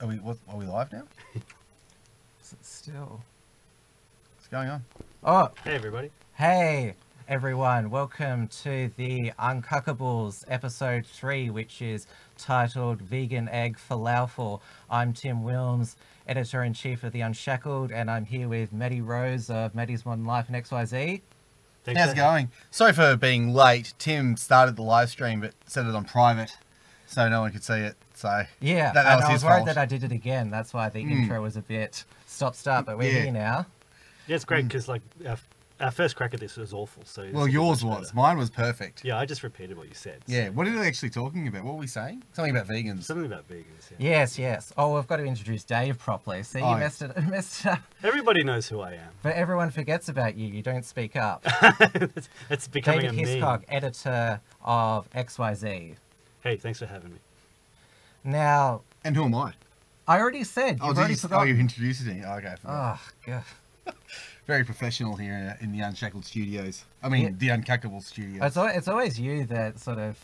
Are we live now? Is it still? What's going on? Oh, Hey everybody. hey everyone. Welcome to the Uncuckables episode 3, which is titled Vegan Egg Folauful. I'm Tim Wilms, editor and chief of The Unshackled, and I'm here with Matty Rose of Matty's Modern Life and XYZ. How's it going? Sorry for being late. Tim started the live stream but set it on private so no one could see it. So Yeah, that and was I his was worried fault. that I did it again. That's why the intro was a bit stop-start, but we're here now. Yeah, it's great because like our first crack at this was awful. So Well, yours was. Mine was perfect. Yeah, I just repeated what you said. Yeah, what are we actually talking about? What were we saying? Something about vegans. Something about vegans. Yeah. Yes. Oh, we've got to introduce Dave properly. See, you messed it up. Everybody knows who I am. But everyone forgets about you. You don't speak up. It's becoming David a meme. Hiscox, editor of XYZ. Hey, thanks for having me. Now, And who am I? I already said. You've already you forgotten. introduced me. Oh, okay. I forgot. Oh, God. Very professional here in the Unshackled studios. I mean, the Uncuckables studios. It's always you that sort of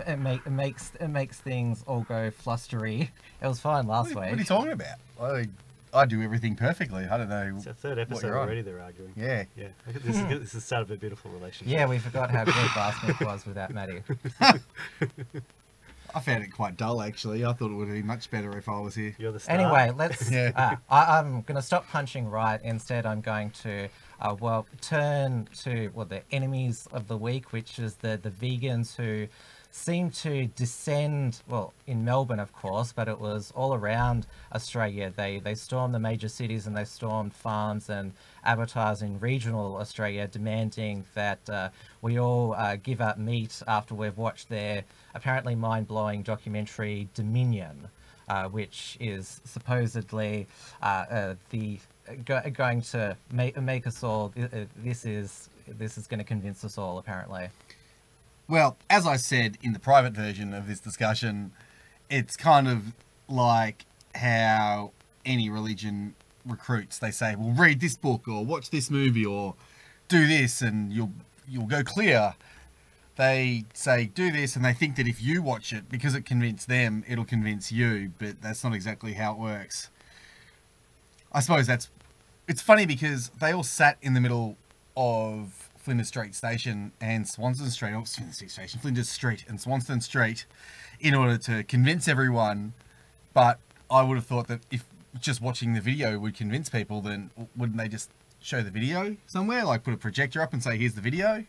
makes things all go flustery. It was fine last What are you week. talking about? I do everything perfectly. I don't know. It's our third episode you're on. already. They're arguing. Yeah. Yeah. This is the start of a beautiful relationship. Yeah, we forgot how good Basketball was without Matty. I found it quite dull, actually. I thought it would be much better if I was here. You're the star. Anyway, let's. Yeah. I'm going to stop punching right. Instead, I'm going to, turn to the enemies of the week, which is the vegans who seem to descend. Well, in Melbourne, of course, but it was all around Australia. They stormed the major cities and they stormed farms and advertised in regional Australia, demanding that we all give up meat after we've watched their apparently mind-blowing documentary Dominion, which is supposedly going to make us all. This is going to convince us all, apparently. Well, as I said in the private version of this discussion, it's kind of like how any religion recruits. They say, well, read this book or watch this movie or do this and you'll go clear. They say, do this, and they think that if you watch it, because it convinced them, it'll convince you, but that's not exactly how it works. I suppose it's funny because they all sat in the middle of Flinders Street Station and Swanston Street, or Flinders Street and Swanston Street in order to convince everyone, but I would have thought that if just watching the video would convince people, then wouldn't they just show the video somewhere, like put a projector up and say, here's the video?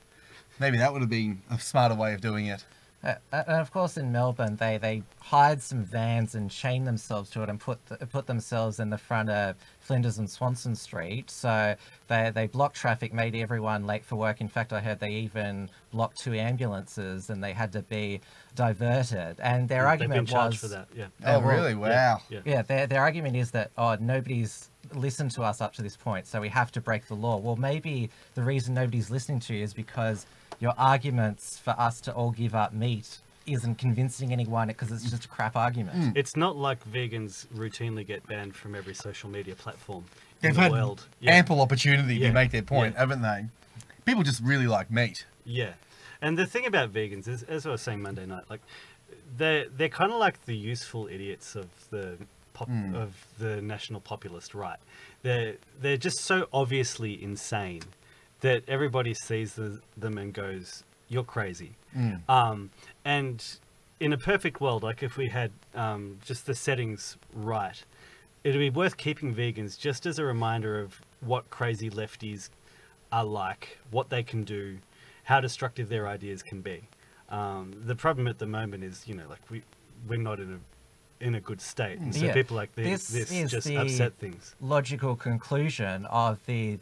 Maybe that would have been a smarter way of doing it. And of course, in Melbourne, they hired some vans and chained themselves to it and put themselves in the front of Flinders and Swanston Street. So they blocked traffic, made everyone late for work. In fact, I heard they even blocked 2 ambulances and they had to be diverted. And their argument They've been charged was for that. Yeah. Oh, really? Wow. Yeah. Their argument is that nobody's listened to us up to this point, so we have to break the law. Well, maybe the reason nobody's listening to you is because your arguments for us to all give up meat isn't convincing anyone because it's just a crap argument. It's not like vegans routinely get banned from every social media platform in They've the had world. ample opportunity to Yeah. make their point, Yeah. haven't they? People just really like meat. Yeah, and the thing about vegans is, as I was saying Monday night, like they're kind of like the useful idiots of the of the national populist right. They're just so obviously insane that everybody sees them and goes, "You're crazy." And in a perfect world, like if we had just the settings right, it'd be worth keeping vegans just as a reminder of what crazy lefties are like, what they can do, how destructive their ideas can be. The problem at the moment is, like we're not in a good state, and so people like this just upset things. Logical conclusion of the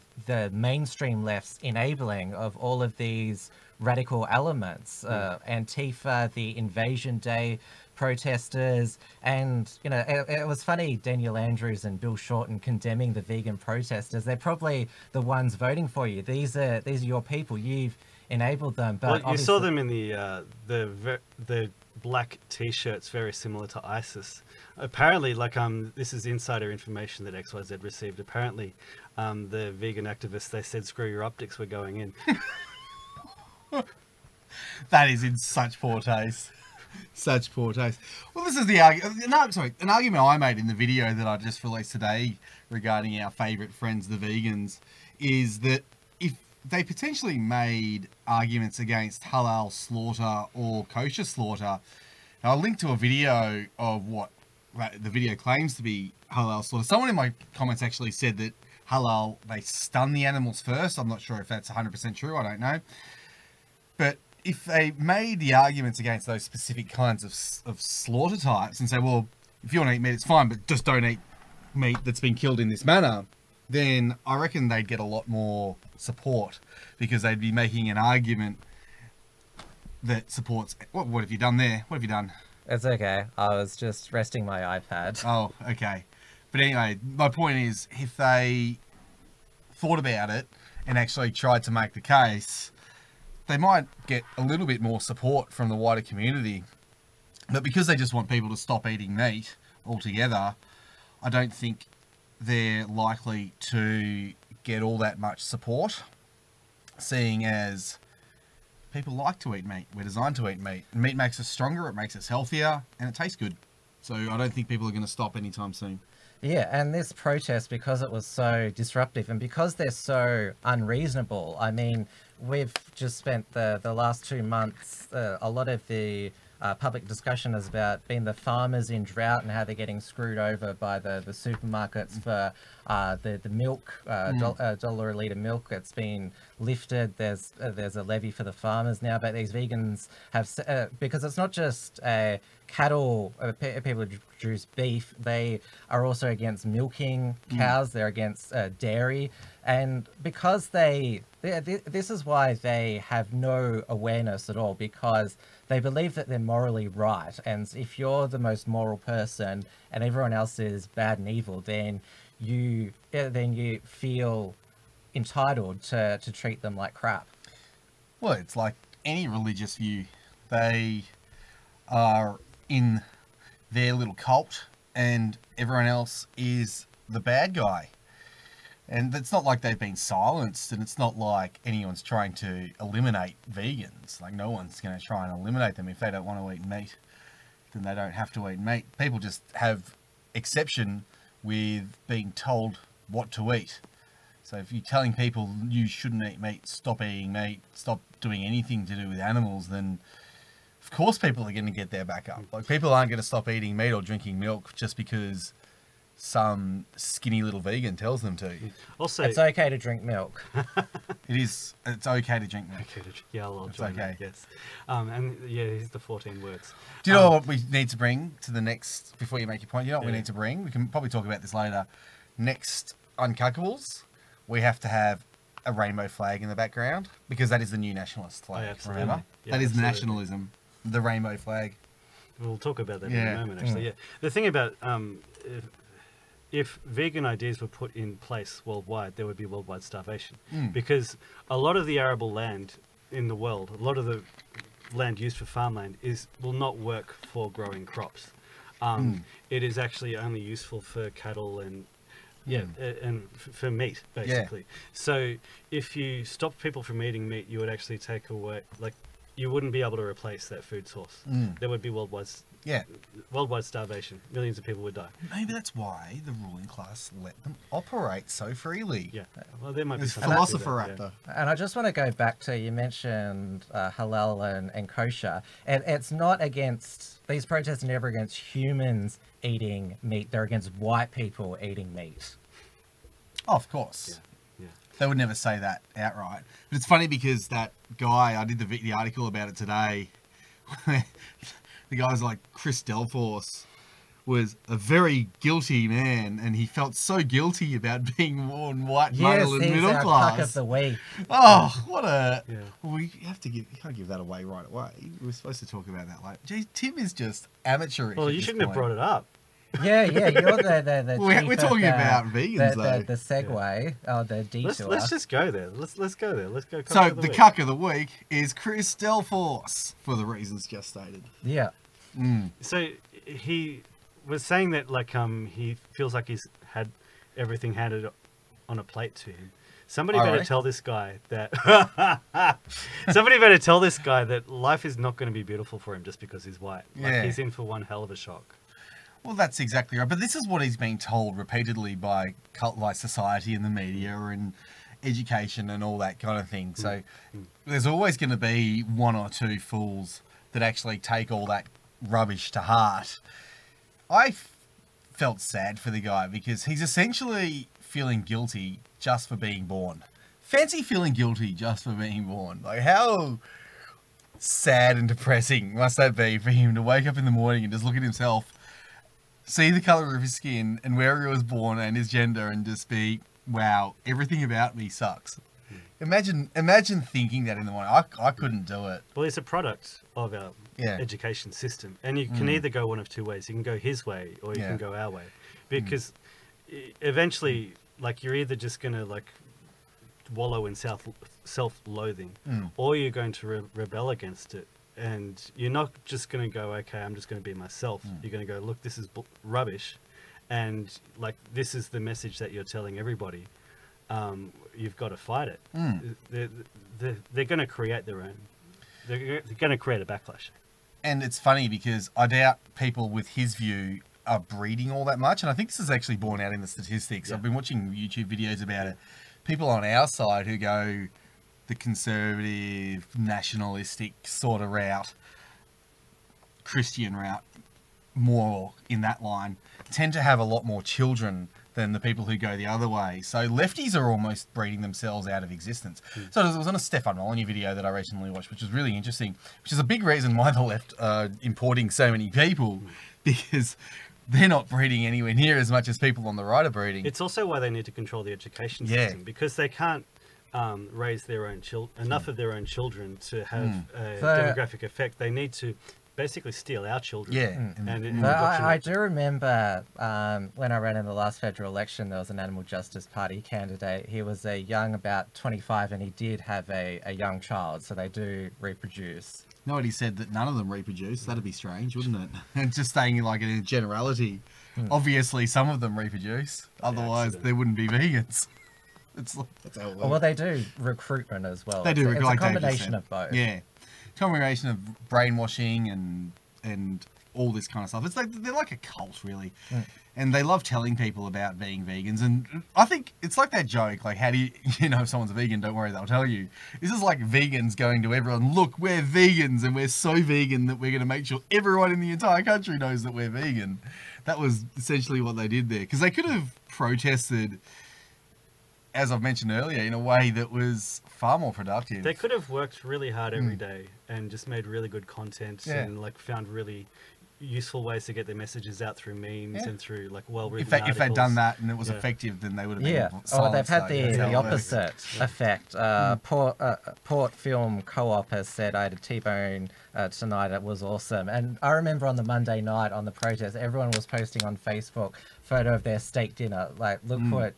mainstream left's enabling of all of these radical elements, Antifa, the Invasion Day protesters, and it was funny, Daniel Andrews and Bill Shorten condemning the vegan protesters. They're probably the ones voting for you. These are your people. You've enabled them. But well, you saw them in the black t-shirts, very similar to ISIS. Apparently, this is insider information that XYZ received. Apparently, the vegan activists, they said, "Screw your optics, we're going in." That is in such poor taste. Such poor taste. Well, this is the argument. No, sorry, an argument I made in the video that I just released today regarding our favourite friends, the vegans, is that if they potentially made arguments against halal slaughter or kosher slaughter, I'll link to a video of what the video claims to be halal slaughter. Someone in my comments actually said that halal, they stun the animals first. I'm not sure if that's 100% true. I don't know. But if they made the arguments against those specific kinds of slaughter types and say, well, if you want to eat meat, it's fine, but just don't eat meat that's been killed in this manner, then I reckon they'd get a lot more support, because they'd be making an argument that supports... What have you done there? What have you done? It's okay. I was just resting my iPad. Oh, okay. But anyway, my point is, if they thought about it and actually tried to make the case, they might get a little bit more support from the wider community. But because they just want people to stop eating meat altogether, I don't think they're likely to get all that much support, seeing as people like to eat meat. We're designed to eat meat. Meat makes us stronger, it makes us healthier, and it tastes good. So I don't think people are going to stop anytime soon. Yeah, and this protest, because it was so disruptive and because they're so unreasonable, I mean, we've just spent the last 2 months, a lot of the public discussion is about being the farmers in drought and how they're getting screwed over by the supermarkets for the milk, $1 a litre milk that's been lifted. There's a levy for the farmers now, but these vegans have, because it's not just cattle, people who produce beef, they are also against milking cows, they're against dairy, and because this is why they have no awareness at all, because they believe that they're morally right, and if you're the most moral person and everyone else is bad and evil, then you feel entitled to treat them like crap. Well, it's like any religious view. They are in their little cult and everyone else is the bad guy. And it's not like they've been silenced, and it's not like anyone's trying to eliminate vegans. Like, no one's going to try and eliminate them. If they don't want to eat meat, then they don't have to eat meat. People just have exception with being told what to eat. So if you're telling people you shouldn't eat meat, stop eating meat, stop doing anything to do with animals, then of course people are going to get their back up. Like, people aren't going to stop eating meat or drinking milk just because some skinny little vegan tells them to. Also, It's okay to drink milk. It's okay to drink milk. yeah, I'll join okay. that, yes. And yeah, here's the 14 words. Do you know what we need to bring to the next, before you make your point, you know what we need to bring? We can probably talk about this later. Next Uncuckables, we have to have a rainbow flag in the background, because that is the new nationalist flag, absolutely. remember? Yeah, that is absolutely. nationalism, the rainbow flag. We'll talk about that in a moment, actually. Yeah, the thing about if vegan ideas were put in place worldwide, there would be worldwide starvation, because a lot of the arable land in the world, a lot of the land used for farmland will not work for growing crops. It is actually only useful for cattle and for meat, basically. So if you stop people from eating meat, you would actually take away, like, you wouldn't be able to replace that food source. There would be worldwide starvation. Millions of people would die. Maybe that's why the ruling class let them operate so freely. Yeah, well, there might be There's some philosopher that, raptor. And I just want to go back to, you mentioned halal and kosher, and it's not against, these protests are never against humans eating meat, they're against white people eating meat. Oh, of course. Yeah. They would never say that outright. But it's funny because that guy, I did the article about it today, the guy was like, Chris Delforce was a very guilty man, and he felt so guilty about being born white, male, and middle class. Cuck of the week. Oh, what a... Yeah. Well, you can't give that away right away. We were supposed to talk about that later. Geez, Tim is just amateurish. Well, you shouldn't have brought it up. Yeah, you're the We're talking about vegans, though. The segue, the detour. Let's just go there. Let's go there. Let's go. So the cuck of the week is Chris Delforce, for the reasons just stated. Yeah. So he was saying that, like, he feels like he's had everything handed on a plate to him. Somebody better Alright. tell this guy that. Life is not going to be beautiful for him just because he's white. Like, Yeah. he's in for one hell of a shock. Well, that's exactly right. But this is what he's being told repeatedly by like society and the media and education and all that kind of thing. So there's always going to be one or two fools that actually take all that rubbish to heart. I felt sad for the guy because he's essentially feeling guilty just for being born. Fancy feeling guilty just for being born. Like, how sad and depressing must that be for him to wake up in the morning and just look at himself, see the colour of his skin and where he was born and his gender, and just be, wow, everything about me sucks. Imagine thinking that in the morning. I couldn't do it. Well, it's a product of our education system. And you can either go one of two ways. You can go his way or you can go our way. Because eventually, like, you're either just going to, like, wallow in self-loathing or you're going to rebel against it. And you're not just going to go, okay, I'm just going to be myself. You're going to go, look, this is rubbish. And, like, this is the message that you're telling everybody. You've got to fight it. They're going to create their own. They're going to create a backlash. And it's funny because I doubt people with his view are breeding all that much. And I think this is actually borne out in the statistics. Yeah. I've been watching YouTube videos about it. People on our side who go the conservative, nationalistic sort of route, Christian route, more in that line, tend to have a lot more children than the people who go the other way. So lefties are almost breeding themselves out of existence. So it was on a Stefan Molyneux video that I recently watched, which was really interesting, which is a big reason why the left are importing so many people, because they're not breeding anywhere near as much as people on the right are breeding. It's also why they need to control the education system, because they can't raise their own enough of their own children to have a demographic effect. They need to basically steal our children. Yeah. And I do remember when I ran in the last federal election, there was an Animal Justice Party candidate. He was a young, about 25, and he did have a young child, so they do reproduce. Nobody said that none of them reproduce. That'd be strange, wouldn't it? And just saying like in a generality, obviously some of them reproduce. Otherwise, there wouldn't be vegans. That's how it works. Well, they do recruitment as well. They do. It's like a combination of both. Yeah, combination of brainwashing and all this kind of stuff. It's like they're like a cult, really, and they love telling people about being vegans. And I think it's like that joke, like, how do you know if someone's a vegan? Don't worry, they'll tell you. This is like vegans going to everyone, look, we're vegans, and we're so vegan that we're going to make sure everyone in the entire country knows that we're vegan. That was essentially what they did there, because they could have protested, as I've mentioned earlier, in a way that was far more productive. they could have worked really hard every day and just made really good content and like found really useful ways to get their messages out through memes and through like well-written If they'd done articles. that and it was effective, then they would have been Yeah, silenced. they've had That's how the it works. opposite effect. Port Film Co-op has said, I had a T-bone tonight, it was awesome. And I remember on the Monday night on the protest, everyone was posting on Facebook photo of their steak dinner. Like, look what,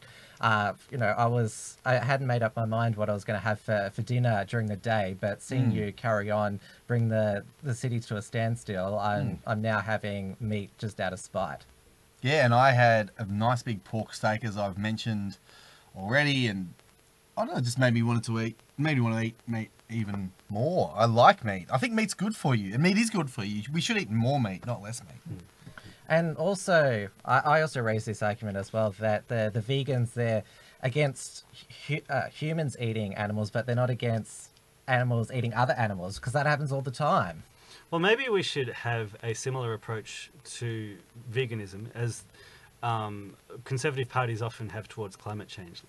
you know, I hadn't made up my mind what I was going to have for dinner during the day, but seeing you carry on, bring the city to a standstill, I'm now having meat just out of spite. Yeah, and I had a nice big pork steak, as I've mentioned already, and I don't know, it just made me want to eat meat even more. I like meat. I think meat's good for you, and meat is good for you. We should eat more meat, not less meat. And also, I also raise this argument as well, that the vegans, they're against humans eating animals, but they're not against animals eating other animals, because that happens all the time. Well, maybe we should have a similar approach to veganism as conservative parties often have towards climate change.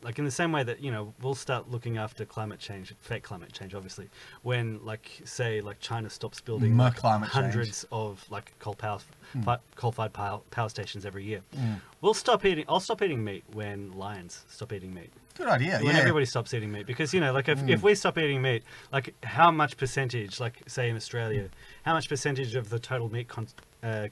Like in the same way that, you know, we'll start looking after climate change, fake climate change, obviously, when, like, say, like China stops building like, hundreds of like coal-fired power stations every year. I'll stop eating meat when lions stop eating meat. Good idea. When everybody stops eating meat, because, you know, like if we stop eating meat, like how much percentage, like say in Australia, how much percentage of the total meat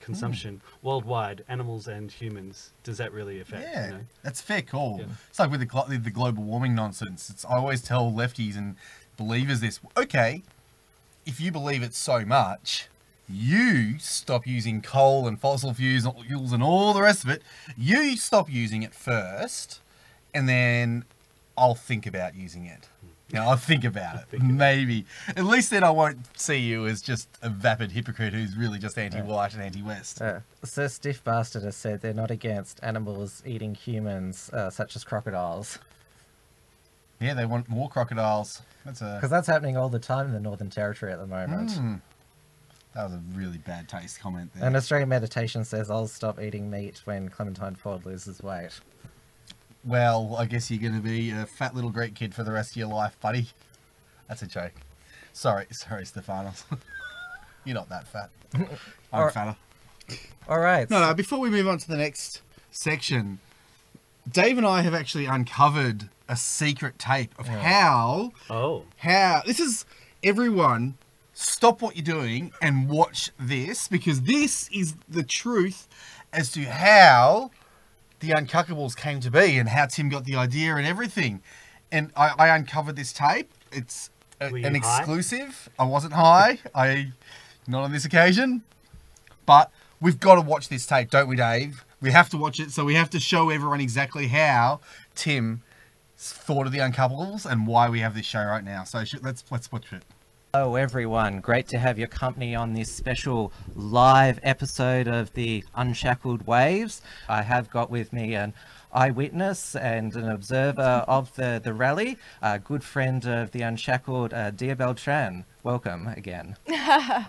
consumption worldwide, animals and humans, does that really affect? Yeah, you know? that's a fair call. Yeah. It's like with the global warming nonsense. I always tell lefties and believers this. Okay, if you believe it so much, you stop using coal and fossil fuels and all the rest of it. You stop using it first, and then I'll think about using it. I'll think about it. Maybe. At least then I won't see you as just a vapid hypocrite who's really just anti-white and anti-West. Sir Stiff Bastard has said they're not against animals eating humans, such as crocodiles. Yeah, they want more crocodiles. Because that's happening all the time in the Northern Territory at the moment. That was a really bad taste comment there. And Australian Meditation says, I'll stop eating meat when Clementine Ford loses weight. Well, I guess you're going to be a fat little Greek kid for the rest of your life, buddy. That's a joke. Sorry, Stephanos. You're not that fat. I'm fatter. All right. No, before we move on to the next section, Dave and I have actually uncovered a secret tape of how this is, everyone, stop what you're doing and watch this, because this is the truth as to how the Uncuckables came to be and how Tim got the idea and everything. And I uncovered this tape. It's an exclusive. I wasn't high. Not on this occasion. But we've got to watch this tape, don't we, Dave? We have to watch it, so we have to show everyone exactly how Tim thought of the Uncuckables and why we have this show right now. So let's watch it. Hello everyone, great to have your company on this special live episode of the Unshackled Waves. I have got with me an eyewitness and an observer of the rally, a good friend of the Unshackled, Dia Beltran. Welcome again. I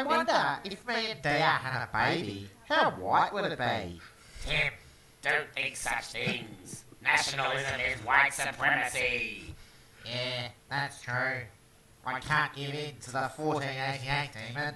wonder if me and Dia had a baby, how white would it be? Tim, don't think such things. Nationalism is white supremacy. Yeah, that's true. I can't give in to the 1488 demon.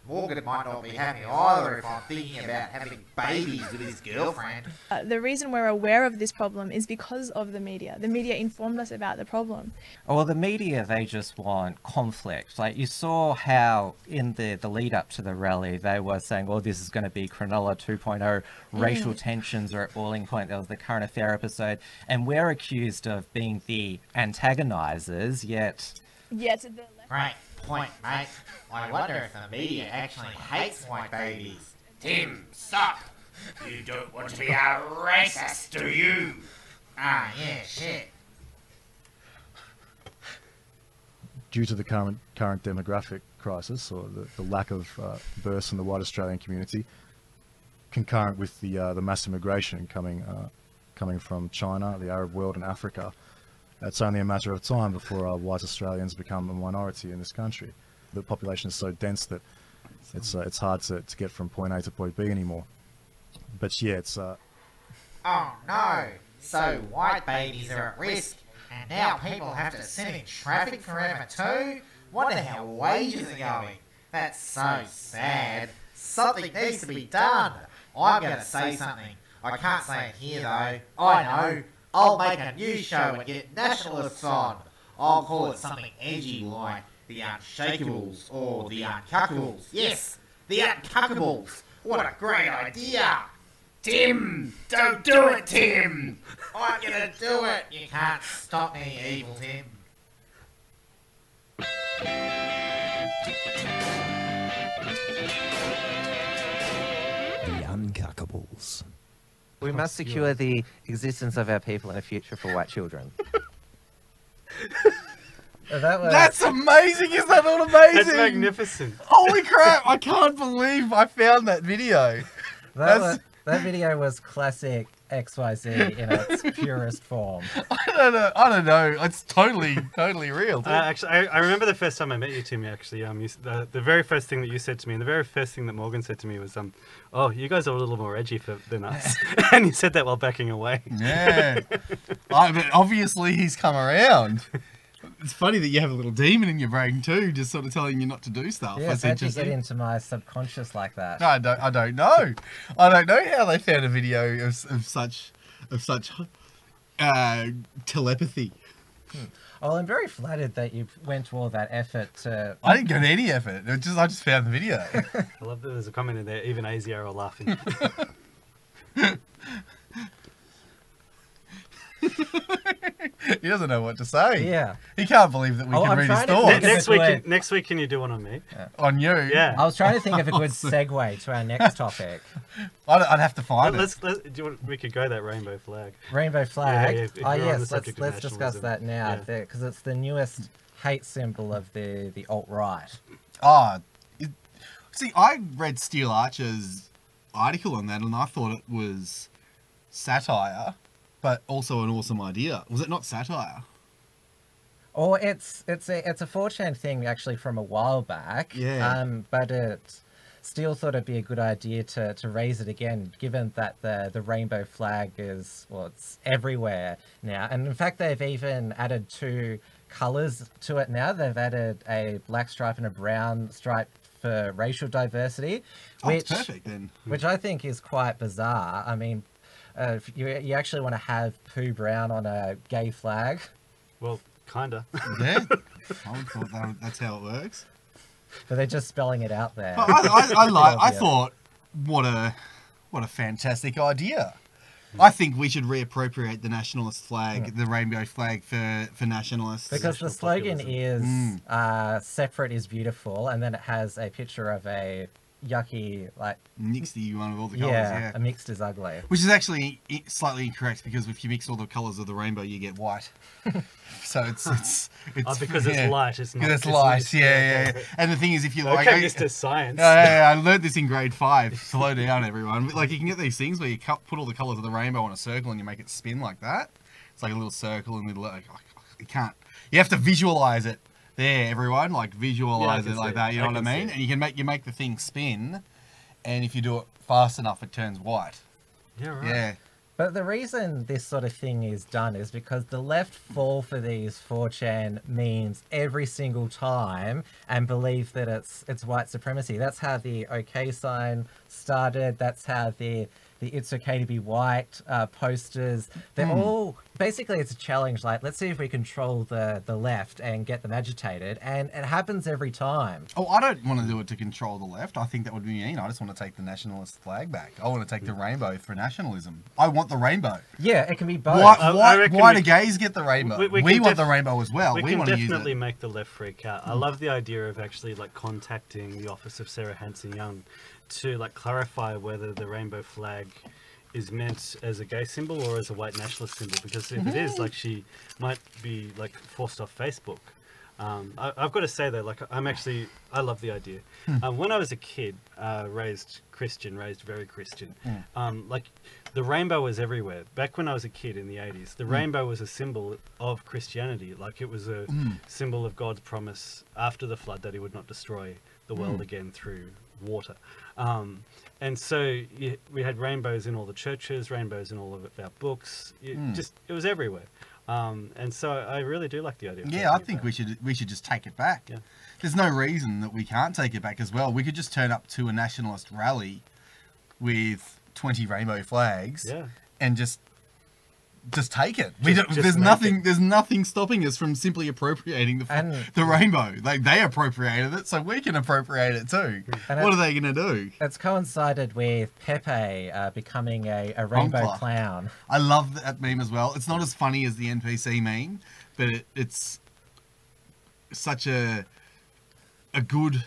Morgan might not be happy either if I'm thinking about having babies with his girlfriend. The reason we're aware of this problem is because of the media. The media informed us about the problem. Well, the media, they just want conflict. Like, you saw how in the lead up to the rally, they were saying, well, this is going to be Cronulla 2.0, racial tensions are at boiling point. There was the current affair episode, and we're accused of being the antagonizers, yet... Yeah, to the left. Great point, mate. I wonder if the media actually hates white babies. Tim, stop. You don't want to be a racist, do you? Ah, yeah, shit. Due to the current demographic crisis, or the lack of births in the white Australian community, concurrent with the mass immigration coming from China, the Arab world, and Africa, it's only a matter of time before white Australians become a minority in this country. The population is so dense that it's hard to get from point A to point B anymore. But yeah, it's... Oh no! So white babies are at risk, and now people have to sit in traffic forever too? Wonder how wages are going. That's so sad. Something needs to be done. I'm gonna say something. I can't say it here though. I know. I'll make a new show and get nationalists on. I'll call it something edgy like the Unshackables or the Uncuckables. Yes, the Uncuckables. What a great idea. Tim, don't do it, Tim. I'm gonna do it. You can't stop me, evil Tim. The Uncuckables. We must secure the existence of our people and a future for white children. That's amazing! Is that not amazing? That's magnificent. Holy crap! I can't believe I found that video. That video was classic XYZ in its purest form. I don't know. It's totally real. Actually, I remember the first time I met you, Tim. Actually, the very first thing that you said to me, and the very first thing that Morgan said to me was, "Oh, you guys are a little more edgy than us," and you said that while backing away. Yeah, but obviously he's come around. It's funny that you have a little demon in your brain too, just sort of telling you not to do stuff. Yeah, how'd you get into my subconscious like that? I don't know. I don't know how they found a video of such telepathy. Well, I'm very flattered that you went to all that effort to... I didn't go to any effort. I just found the video. I love that there's a comment in there, even AZR are laughing. He doesn't know what to say. Yeah. He can't believe that we Oh, can I'm read his trying to thoughts. think of Next week, can you do one on me? On you. Yeah. I was trying to think of a good segue to our next topic. I'd have to find it. We could go that rainbow flag. Rainbow flag. if you're Oh on the yes, subject of let's discuss nationalism. that now Yeah. because it's the newest hate symbol of the alt-right. See, I read Steele Archer's article on that, and I thought it was satire, but also an awesome idea. Was it not satire? Or it's a 4chan thing actually from a while back. Yeah. But Steele thought it'd be a good idea to raise it again, given that the rainbow flag is, well, it's everywhere now. And in fact, they've even added 2 colours to it now. They've added a black stripe and a brown stripe for racial diversity. It's perfect then. Which I think is quite bizarre. I mean, if you actually want to have Pooh Brown on a gay flag. Well, kinda. Yeah, I would thought that's how it works. But they're just spelling it out there. I thought, what a fantastic idea. I think we should reappropriate the nationalist flag, the rainbow flag for nationalists. Because the slogan is separate is beautiful, and then it has a picture of a yucky, like... Mixedy one of all the colours, a mixed is ugly. Which is actually slightly incorrect, because if you mix all the colours of the rainbow, you get white. So it's because it's light, it's not. Because it's light, yeah. And the thing is, if you like... Okay, Mr. Science. I learned this in grade 5. Slow down, everyone. Like, you can get these things where you put all the colours of the rainbow on a circle and you make it spin like that. It's like a little circle and little... You can't... You have to visualise it. There, everyone, like visualize it like that. You know what I mean? And you make the thing spin, and if you do it fast enough, it turns white. Yeah, right. Yeah. But the reason this sort of thing is done is because the left fall for these 4chan memes every single time and believe that it's white supremacy. That's how the OK sign started. That's how the It's Okay to Be White posters. They're all... Basically, it's a challenge. Like, let's see if we control the left and get them agitated. And it happens every time. Oh, I don't want to do it to control the left. I think that would be mean. I just want to take the nationalist flag back. I want to take the rainbow for nationalism. I want the rainbow. Yeah, it can be both. Why do gays get the rainbow? We want the rainbow as well. We want can to use it. definitely make the left freak out. I love the idea of actually like contacting the office of Sarah Hanson-Young to like clarify whether the rainbow flag is meant as a gay symbol or as a white nationalist symbol, because if it is, like, she might be like forced off Facebook. I've got to say though, like, I love the idea. When I was a kid, raised very Christian, like the rainbow was everywhere. Back when I was a kid in the 80s, the rainbow was a symbol of Christianity. Like, it was a symbol of God's promise after the flood that he would not destroy the world again through water. And so we had rainbows in all the churches, rainbows in all of our books. It was everywhere. And so I really do like the idea. Yeah, I think we should just take it back. Yeah. There's no reason that we can't take it back as well. We could just turn up to a nationalist rally with 20 rainbow flags and just take it. There's nothing stopping us from simply appropriating the rainbow. Like, they appropriated it, so we can appropriate it too. What are they going to do? It's coincided with Pepe becoming a rainbow clown. I love that meme as well. It's not as funny as the NPC meme, but it's such a good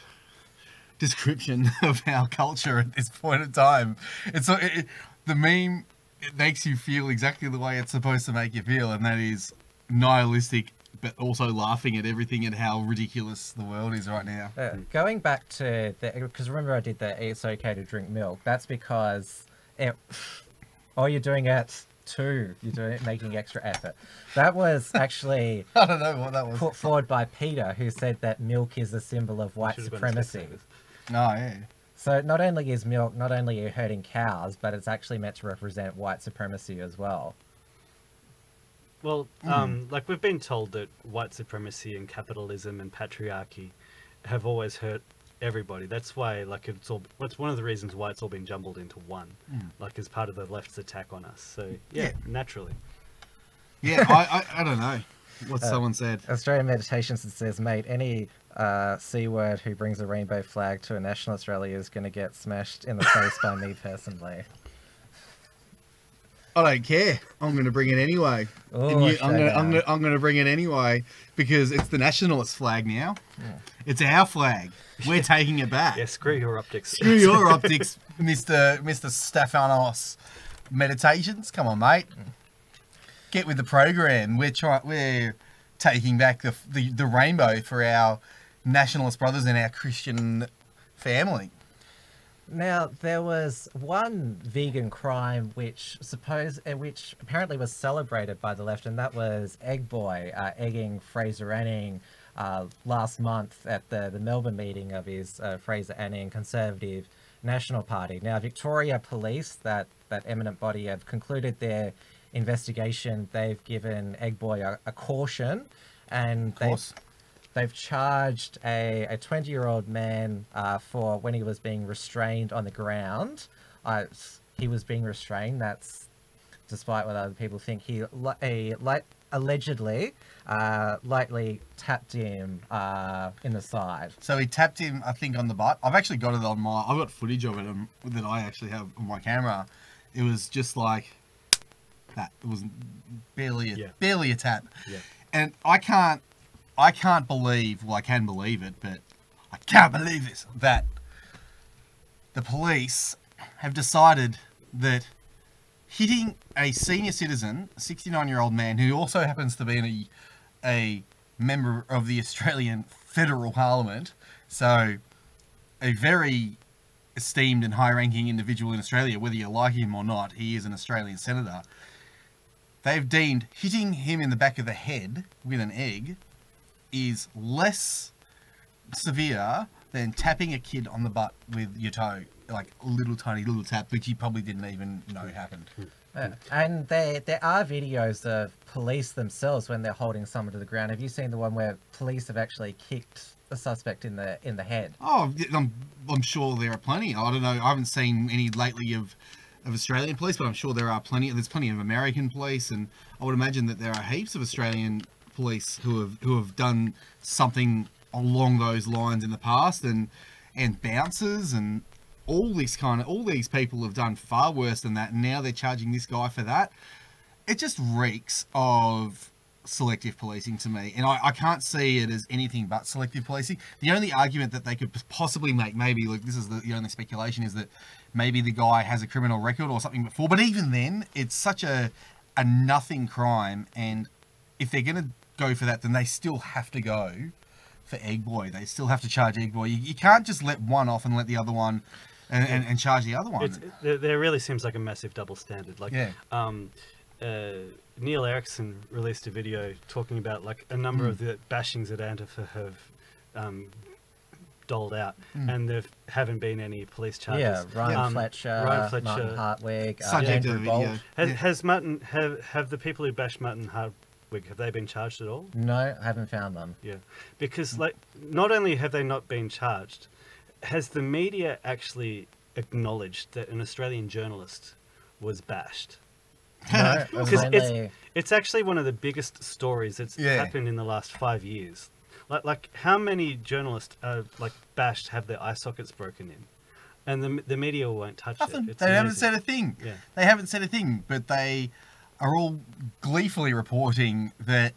description of our culture at this point in time. The meme... It makes you feel exactly the way it's supposed to make you feel, and that is nihilistic, but also laughing at everything and how ridiculous the world is right now. Going back to because remember I did the It's Okay to Drink Milk. That's because you're doing it too. You're doing it, making extra effort. That was actually I don't know what that was. Put forward by Peter, who said that milk is a symbol of white supremacy. Oh yeah. So not only is milk, not only are you herding cows, but it's actually meant to represent white supremacy as well. Well, like, we've been told that white supremacy and capitalism and patriarchy have always hurt everybody. That's why, like, it's one of the reasons why it's all been jumbled into one, like, as part of the left's attack on us. So yeah. Naturally. Yeah, I don't know what someone said. Australian Meditations says, mate, any C word who brings a rainbow flag to a nationalist rally is going to get smashed in the face by me personally. I don't care. I'm going to bring it anyway. Oh, I'm gonna bring it anyway because it's the nationalist flag now. Yeah. It's our flag. We're taking it back. Yeah, screw your optics. Screw your optics, Mr. Stephanos Meditations. Come on, mate. Get with the program. We're taking back the rainbow for our nationalist brothers and our Christian family. Now, there was one vegan crime which apparently was celebrated by the left, and that was EggBoy egging Fraser Anning last month at the Melbourne meeting of his Fraser Anning Conservative National Party. Now, Victoria Police, that eminent body, have concluded their investigation. They've given EggBoy a caution, and they've charged a 20-year-old man for when he was being restrained on the ground. He was being restrained. That's despite what other people think. He allegedly lightly tapped him in the side. So he tapped him, I think, on the butt. I've actually got it on I've got footage of it that I actually have on my camera. It was just like that. It was barely a tap. Yeah. And I can't believe, well, I can believe it, but I can't believe this, that the police have decided that hitting a senior citizen, a 69-year-old man who also happens to be a member of the Australian Federal Parliament, so a very esteemed and high-ranking individual in Australia, whether you like him or not, he is an Australian senator. They've deemed hitting him in the back of the head with an egg is less severe than tapping a kid on the butt with your toe, like a little tiny little tap, which you probably didn't even know happened. And there are videos of police themselves when they're holding someone to the ground. Have you seen the one where police have actually kicked a suspect in the head? Oh, I'm sure there are plenty. I don't know. I haven't seen any lately of Australian police, but I'm sure there are plenty. There's plenty of American police, and I would imagine that there are heaps of Australian police who have done something along those lines in the past, and bouncers and all these people have done far worse than that, and now they're charging this guy for that. It just reeks of selective policing to me, and I can't see it as anything but selective policing. The only argument that they could possibly make, maybe, like, this is the only speculation, is that maybe the guy has a criminal record or something before, but even then it's such a nothing crime, and if they're going to go for that, then they still have to go for EggBoy. They still have to charge EggBoy. You can't just let one off and let the other one and charge the other one. There really seems like a massive double standard. Like, Neil Erickson released a video talking about like a number of the bashings that Antifa have doled out, and there haven't been any police charges. Yeah, Ryan Fletcher, Martin Hartwig, Andrew Bolt. Have the people who bashed Martin Hartwig, have they been charged at all? No, I haven't found them. Yeah, because like not only have they not been charged, has the media actually acknowledged that an Australian journalist was bashed? No, because it's actually one of the biggest stories that's happened in the last 5 years. Like how many journalists are like bashed, have their eye sockets broken in, and the media won't touch Nothing. it. They haven't said a thing. Yeah. They haven't said a thing, but they are all gleefully reporting that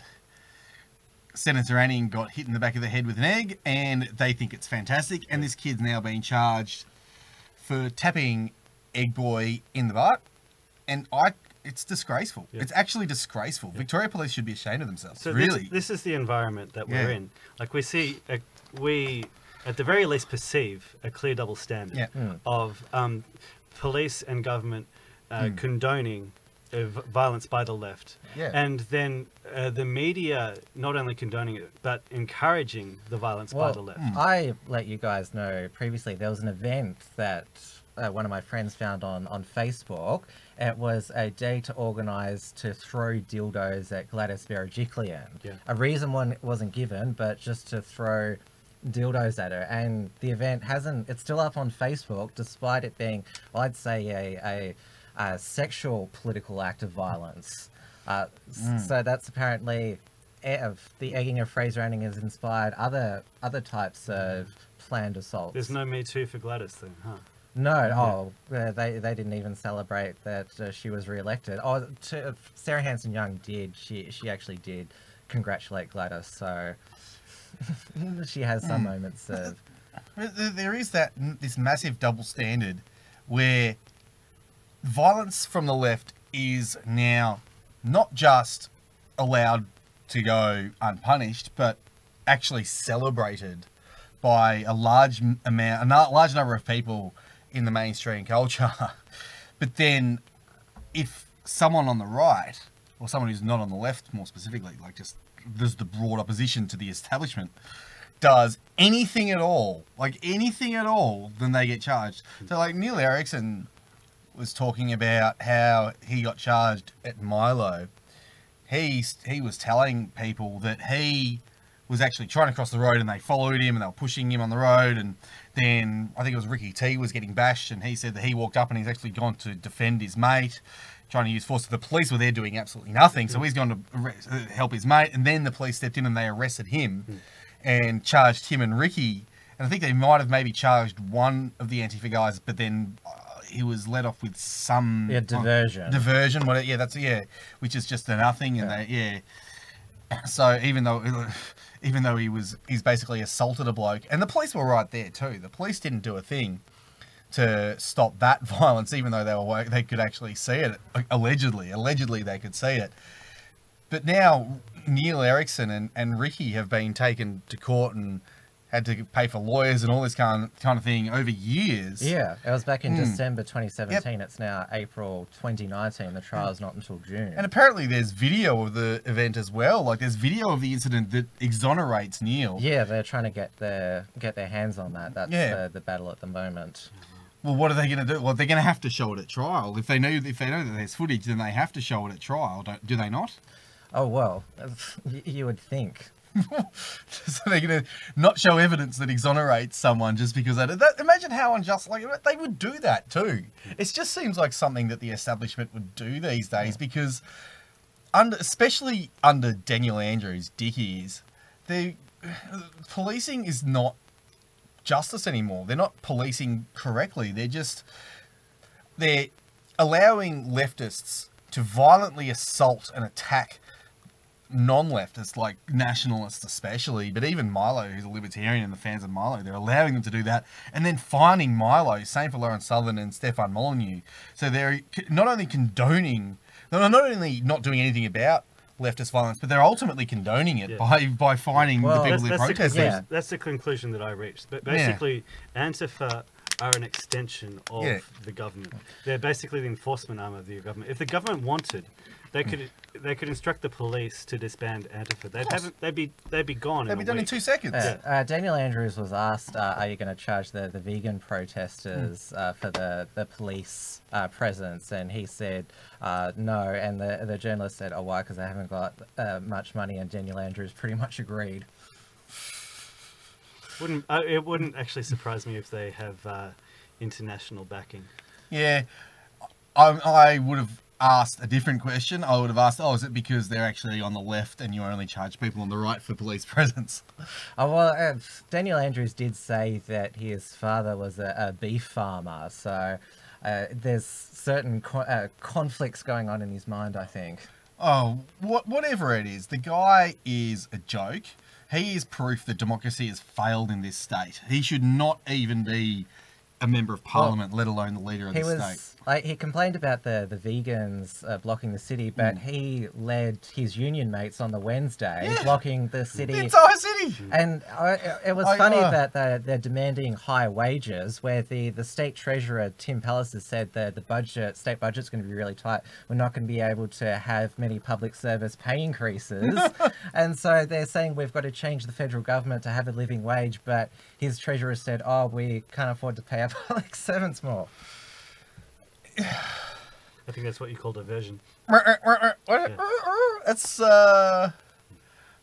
Senator Anning got hit in the back of the head with an egg, and they think it's fantastic. And this kid's now being charged for tapping EggBoy in the butt, and it's disgraceful. Yeah. It's actually disgraceful. Yeah. Victoria Police should be ashamed of themselves. So really, this is the environment that we're in. Like we at the very least perceive a clear double standard of police and government condoning violence by the left, and then the media not only condoning it but encouraging the violence by the left. I let you guys know previously there was an event that one of my friends found on Facebook. It was a day to organise to throw dildos at Gladys Berejiklian. Yeah. A reason one wasn't given, but just to throw dildos at her, and the event it's still up on Facebook despite it being, I'd say, a sexual political act of violence. So that's apparently the egging of Fraser Anning has inspired other types of planned assaults. There's no Me Too for Gladys then, huh? No, they didn't even celebrate that she was re-elected. Oh, Sarah Hanson-Young did. She actually did congratulate Gladys, so she has some moments of... There is this massive double standard where violence from the left is now not just allowed to go unpunished, but actually celebrated by a large number of people in the mainstream culture. But then if someone on the right, or someone who's not on the left more specifically, like just there's the broad opposition to the establishment, does anything at all, then they get charged. So like Neil Erikson was talking about how he got charged at Milo. He was telling people that he was actually trying to cross the road and they followed him and they were pushing him on the road, and then I think it was Ricky T was getting bashed and he said that he walked up and he's actually gone to defend his mate, trying to use force. The police were there doing absolutely nothing, so he's gone to help his mate, and then the police stepped in and they arrested him and charged him and Ricky, and I think they might have maybe charged one of the Antifa guys, but then he was let off with some diversion. Which is just a nothing, and so even though he's basically assaulted a bloke, and the police were right there too. The police didn't do a thing to stop that violence, even though they could actually see it. Allegedly they could see it. But now Neil Erikson and Ricky have been taken to court and had to pay for lawyers and all this kind of thing over years. Yeah, it was back in December 2017. Yep. It's now April 2019. The trial's not until June. And apparently there's video of the event as well. Like there's video of the incident that exonerates Neil. Yeah, they're trying to get their hands on that. That's the battle at the moment. Well, what are they going to do? Well, they're going to have to show it at trial. If they know that there's footage, then they have to show it at trial. Do they not? Oh well, you would think. So they're going to not show evidence that exonerates someone just because imagine how unjust, like they would do that too. It just seems like something that the establishment would do these days, because especially under Daniel Andrews' dick ears, policing is not justice anymore. They're not policing correctly. They're allowing leftists to violently assault and attack non-leftists, like nationalists especially, but even Milo, who's a libertarian, and the fans of Milo, they're allowing them to do that, and then fining Milo. Same for Lawrence Southern and Stefan Molyneux. So they're not only not doing anything about leftist violence, but they're ultimately condoning it by fining the people who protest it. That's the conclusion that I reached. But basically, Antifa are an extension of the government. They're basically the enforcement arm of the government. If the government wanted, they could instruct the police to disband Antifa. They'd be gone. They'd be done in 2 seconds. Daniel Andrews was asked, "Are you going to charge the vegan protesters for the police presence?" And he said, "No." And the journalist said, "Oh, why? Because they haven't got much money." And Daniel Andrews pretty much agreed. It wouldn't actually surprise me if they have international backing. Yeah, I would have asked a different question. I would have asked, is it because they're actually on the left and you only charge people on the right for police presence? Daniel Andrews did say that his father was a beef farmer, so there's certain conflicts going on in his mind, I think. Oh, whatever it is, the guy is a joke. He is proof that democracy has failed in this state. He should not even be a member of parliament, let alone the leader of the state. He complained about the vegans blocking the city, but he led his union mates on the Wednesday blocking the city. The entire city! And it was funny that they're demanding high wages, where the state treasurer, Tim Palliser, said that the state budget's going to be really tight. We're not going to be able to have many public service pay increases. And so they're saying we've got to change the federal government to have a living wage, but his treasurer said, we can't afford to pay our public servants more. I think that's what you call diversion.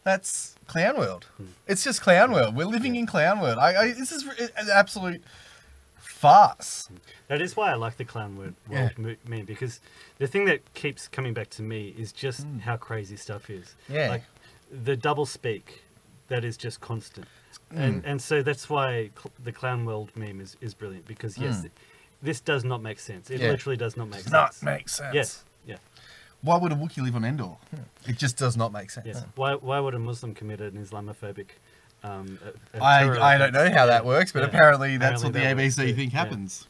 That's clown world. It's just clown world. We're living in clown world. This is an absolute farce. That is why I like the clown world meme, because the thing that keeps coming back to me is just how crazy stuff is. Yeah. Like the double speak, that is just constant. And so that's why the clown world meme is brilliant, because yes, this does not make sense. It Yeah. literally does not make sense. Not make sense. Yes. Yeah. Why would a Wookiee live on Endor? It just does not make sense. Yeah. Why would a Muslim commit an Islamophobic? A terror I don't offense? know how that works, but Yeah. apparently that's what the Apparently that ABC works, think yeah. happens.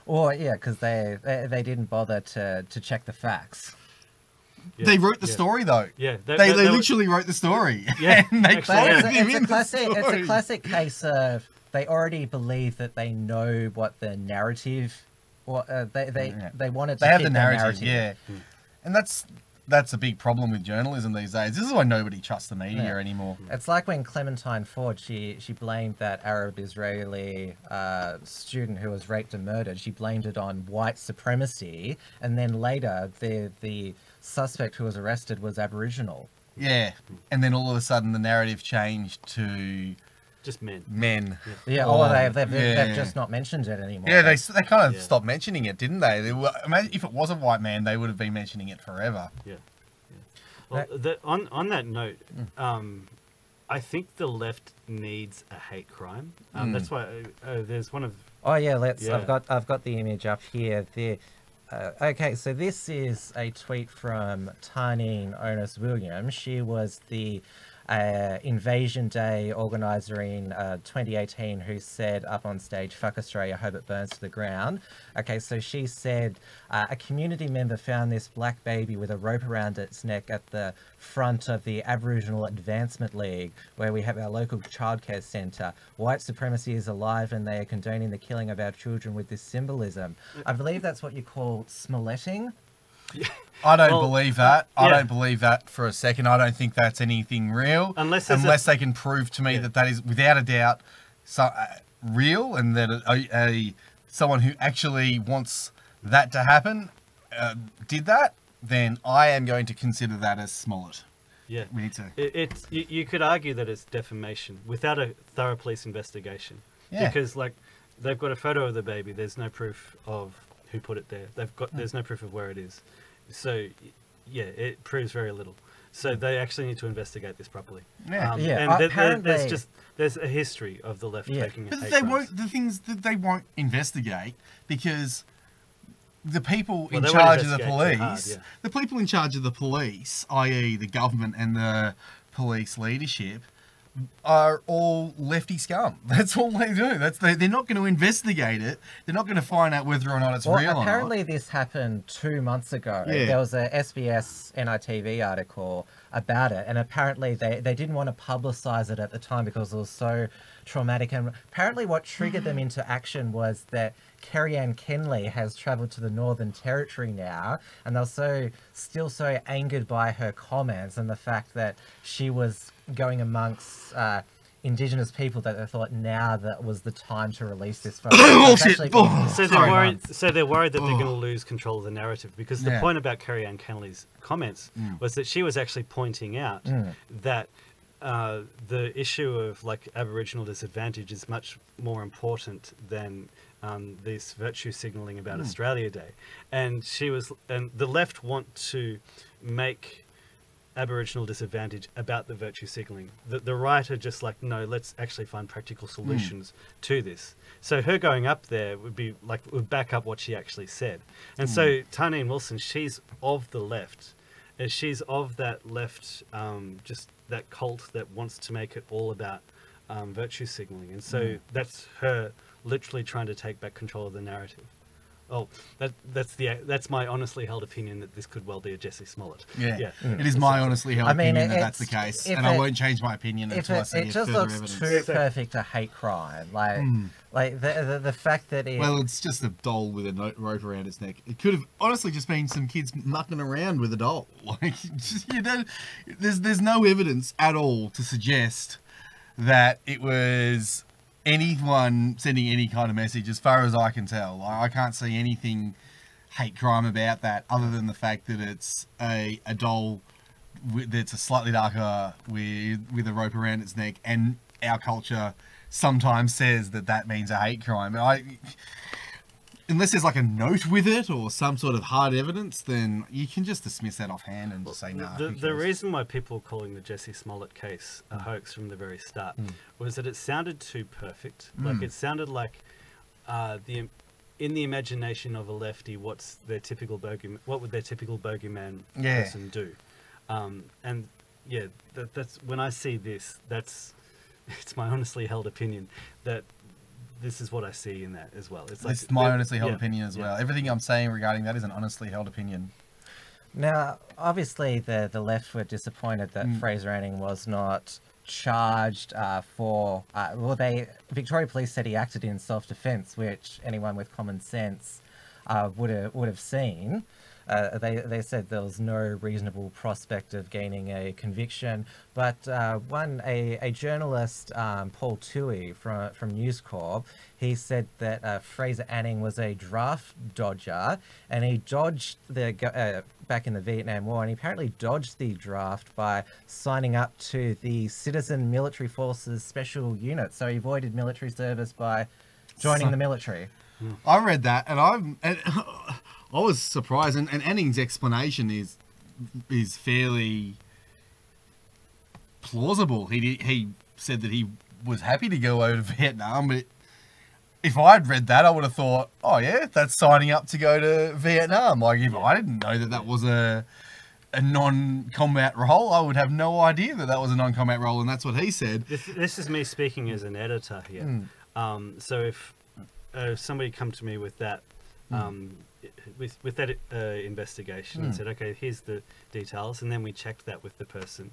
Or yeah, because they didn't bother to check the facts. Yeah. They wrote the Yeah. story though. Yeah, They were- literally wrote the story. Yeah, and they actually, quoted yeah. him It's in a classic. the It's story. a classic case of they already believe that they know what the narrative, or they wanted to They have fit the their narrative, yeah. And that's a big problem with journalism these days. This is why nobody trusts the media Yeah. anymore. It's like when Clementine Ford, she blamed that Arab-Israeli student who was raped and murdered. She blamed it on white supremacy, and then later the suspect who was arrested was Aboriginal. Yeah. And then all of a sudden the narrative changed to just men. men. Yeah, Oh, or they've yeah. just not mentioned it anymore. Yeah, they kind of Yeah. stopped mentioning it, didn't they? Imagine if it was a white man, they would have been mentioning it forever. Yeah. Well, on that note, I think the left needs a hate crime. That's why there's one of Oh yeah, Yeah. I've got the image up here. Okay, so this is a tweet from Tarneen Onus Williams. She was the Invasion Day organizer in 2018 who said up on stage, "Fuck Australia, hope it burns to the ground." Okay, so she said a community member found this black baby with a rope around its neck at the front of the Aboriginal Advancement League, where we have our local childcare centre. White supremacy is alive and they are condoning the killing of our children with this symbolism. I believe that's what you call smoletting. I don't Well, believe that. I yeah. don't believe that for a second. I don't think that's anything real. Unless there's they can prove to me Yeah. that is without a doubt real, and that someone who actually wants that to happen did that, then I am going to consider that as Smollett. yeah. We need to. It's you could argue that it's defamation without a thorough police investigation. Yeah. Because like they've got a photo of the baby. There's no proof of who put it there. There's no proof of where it is. So yeah, it proves very little. So they actually need to investigate this properly. Yeah. Yeah, And apparently- there's a history of the left Yeah. taking. But hate they crimes. won't. The things that they won't investigate because the people Well, in they won't charge of the investigate too hard, police, yeah. the people in charge of the police, i.e., the government and the police leadership, are all lefty scum. That's all they do. They're not going to investigate it. They're not going to find out whether or not it's Well, real or not. apparently this happened 2 months ago. Yeah. There was a SBS NITV article about it, and apparently they didn't want to publicise it at the time because it was so traumatic. And apparently what triggered them into action was that Kerry-Ann Kenley has travelled to the Northern Territory now, and they're still so angered by her comments and the fact that she was going amongst Indigenous people that they thought now that was the time to release this photo. Bullshit. It's actually been Oh, So they're sorry, worried. months. So they're worried that they're going to lose control of the narrative because the Yeah. point about Kerry-Ann Kenley's comments was that she was actually pointing out that the issue of like Aboriginal disadvantage is much more important than this virtue signalling about Australia Day, and the left want to make Aboriginal disadvantage about the virtue signalling. The right are just like, no, let's actually find practical solutions to this. So her going up there would back up what she actually said. And so Tarneen Wilson, she's of the left. She's of that left, just that cult that wants to make it all about virtue signalling. And so that's her literally trying to take back control of the narrative. Oh, that's my honestly held opinion that this could well be a Jesse Smollett. Yeah. It is my honestly held I mean, opinion that that's the it's- case, if and I it- won't change my opinion If until I see it just further looks evidence. too perfect a hate crime, like the fact that it. Well, it's just a doll with a rope around its neck. It could have honestly just been some kids mucking around with a doll. Like, there's no evidence at all to suggest that it was anyone sending any kind of message, as far as I can tell. I can't see anything hate crime about that, other than the fact that it's a doll that's a slightly darker with a rope around its neck, and our culture sometimes says that means a hate crime. Unless there's like a note with it or some sort of hard evidence, then you can just dismiss that offhand and just say no. The reason why people were calling the Jesse Smollett case a hoax from the very start was that it sounded too perfect. Like it sounded like in the imagination of a lefty, what's their typical what would their typical bogeyman Yeah. person do? And yeah, that's when I see this, it's my honestly held opinion that this is what I see in that as well. It's like It's my honestly held yeah, opinion as yeah. well. Everything I'm saying regarding that is an honestly held opinion. Now, obviously, the left were disappointed that Fraser Anning was not charged Victoria Police said he acted in self-defence, which anyone with common sense would have seen. They said there was no reasonable prospect of gaining a conviction, but a journalist, Paul Toohey from News Corp, he said that Fraser Anning was a draft dodger, and he dodged back in the Vietnam War, and he apparently dodged the draft by signing up to the Citizen Military Forces Special Unit. So he avoided military service by joining the military. I read that, and I was surprised, and Anning's explanation is fairly plausible. He said that he was happy to go over to Vietnam, but if I'd read that, I would have thought, oh yeah, that's signing up to go to Vietnam. Like, if I didn't know that was a non-combat role, I would have no idea that was a non-combat role, and that's what he said. This is me speaking as an editor here. So if somebody come to me with that, with that investigation and said, okay, here's the details, and then we checked that with the person,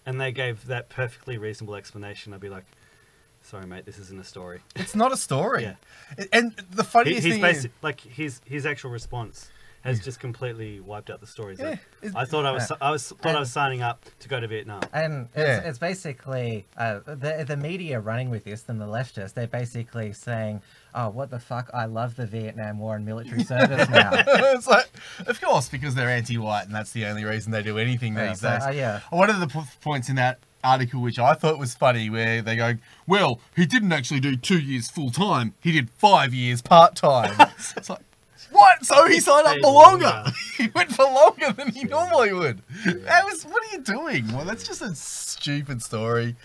and they gave that perfectly reasonable explanation, I'd be like, sorry, mate, this isn't a story. It's not a story. Yeah. And the funniest thing is, like his actual response has just completely wiped out the story. He's like, Yeah, I thought I was signing up to go to Vietnam. And it's basically the media running with this than the leftists. They're basically saying, oh, what the fuck, I love the Vietnam War and military service now. it's like, of course, because they're anti-white, and that's the only reason they do anything these days. One of the points in that article which I thought was funny, where they go, well, he didn't actually do 2 years full-time, he did 5 years part-time. It's like, what? So he signed up for longer. He went for longer than he normally would. What are you doing? Well, that's just a stupid story.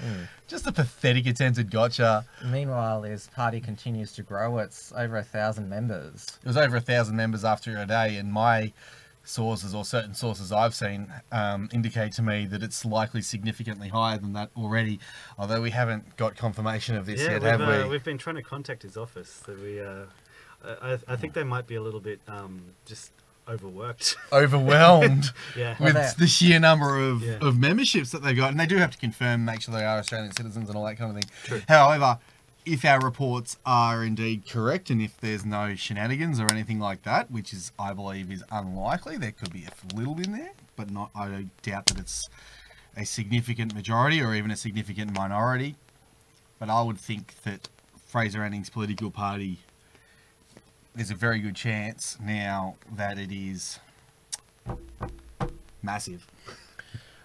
Just a pathetic attempted gotcha. Meanwhile, his party continues to grow. It's over 1,000 members. It was over 1,000 members after a day, and my sources, or certain sources I've seen, indicate to me that it's likely significantly higher than that already, although we haven't got confirmation of this yet, have we? We've been trying to contact his office, so I think they might be a little bit just overworked. Overwhelmed Yeah. with the sheer number of memberships that they got, and they do have to confirm, make sure they are Australian citizens and all that kind of thing. True. However, if our reports are indeed correct, and if there's no shenanigans or anything like that, which is, I believe, is unlikely, there could be a little in there, but not. I don't doubt that it's a significant majority or even a significant minority. But I would think that Fraser Anning's political party, there's a very good chance now that it is massive.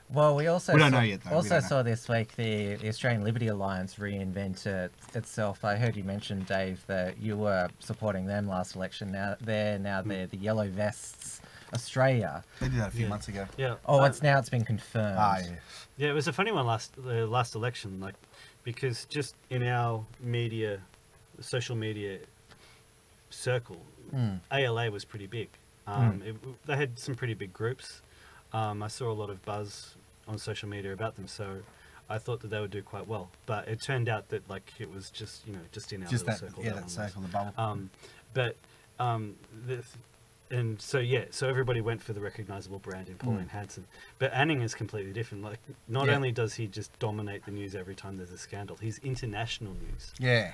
Well, we don't know yet, though. Also saw this week the Australian Liberty Alliance reinvented itself. I heard you mention, Dave, that you were supporting them last election. Now they're the Yellow Vests Australia. They did that a few months ago. Yeah. Oh, it's been confirmed. Yeah, it was a funny one the last election, like, because just in our social media circle, ALA was pretty big. They had some pretty big groups. I saw a lot of buzz on social media about them, so I thought that they would do quite well. But it turned out that, like, it was just just in our little circle. Yeah, that circle, the bubble. So everybody went for the recognisable brand in Pauline Hanson. But Anning is completely different. Like, not only does he just dominate the news every time there's a scandal, he's international news. Yeah.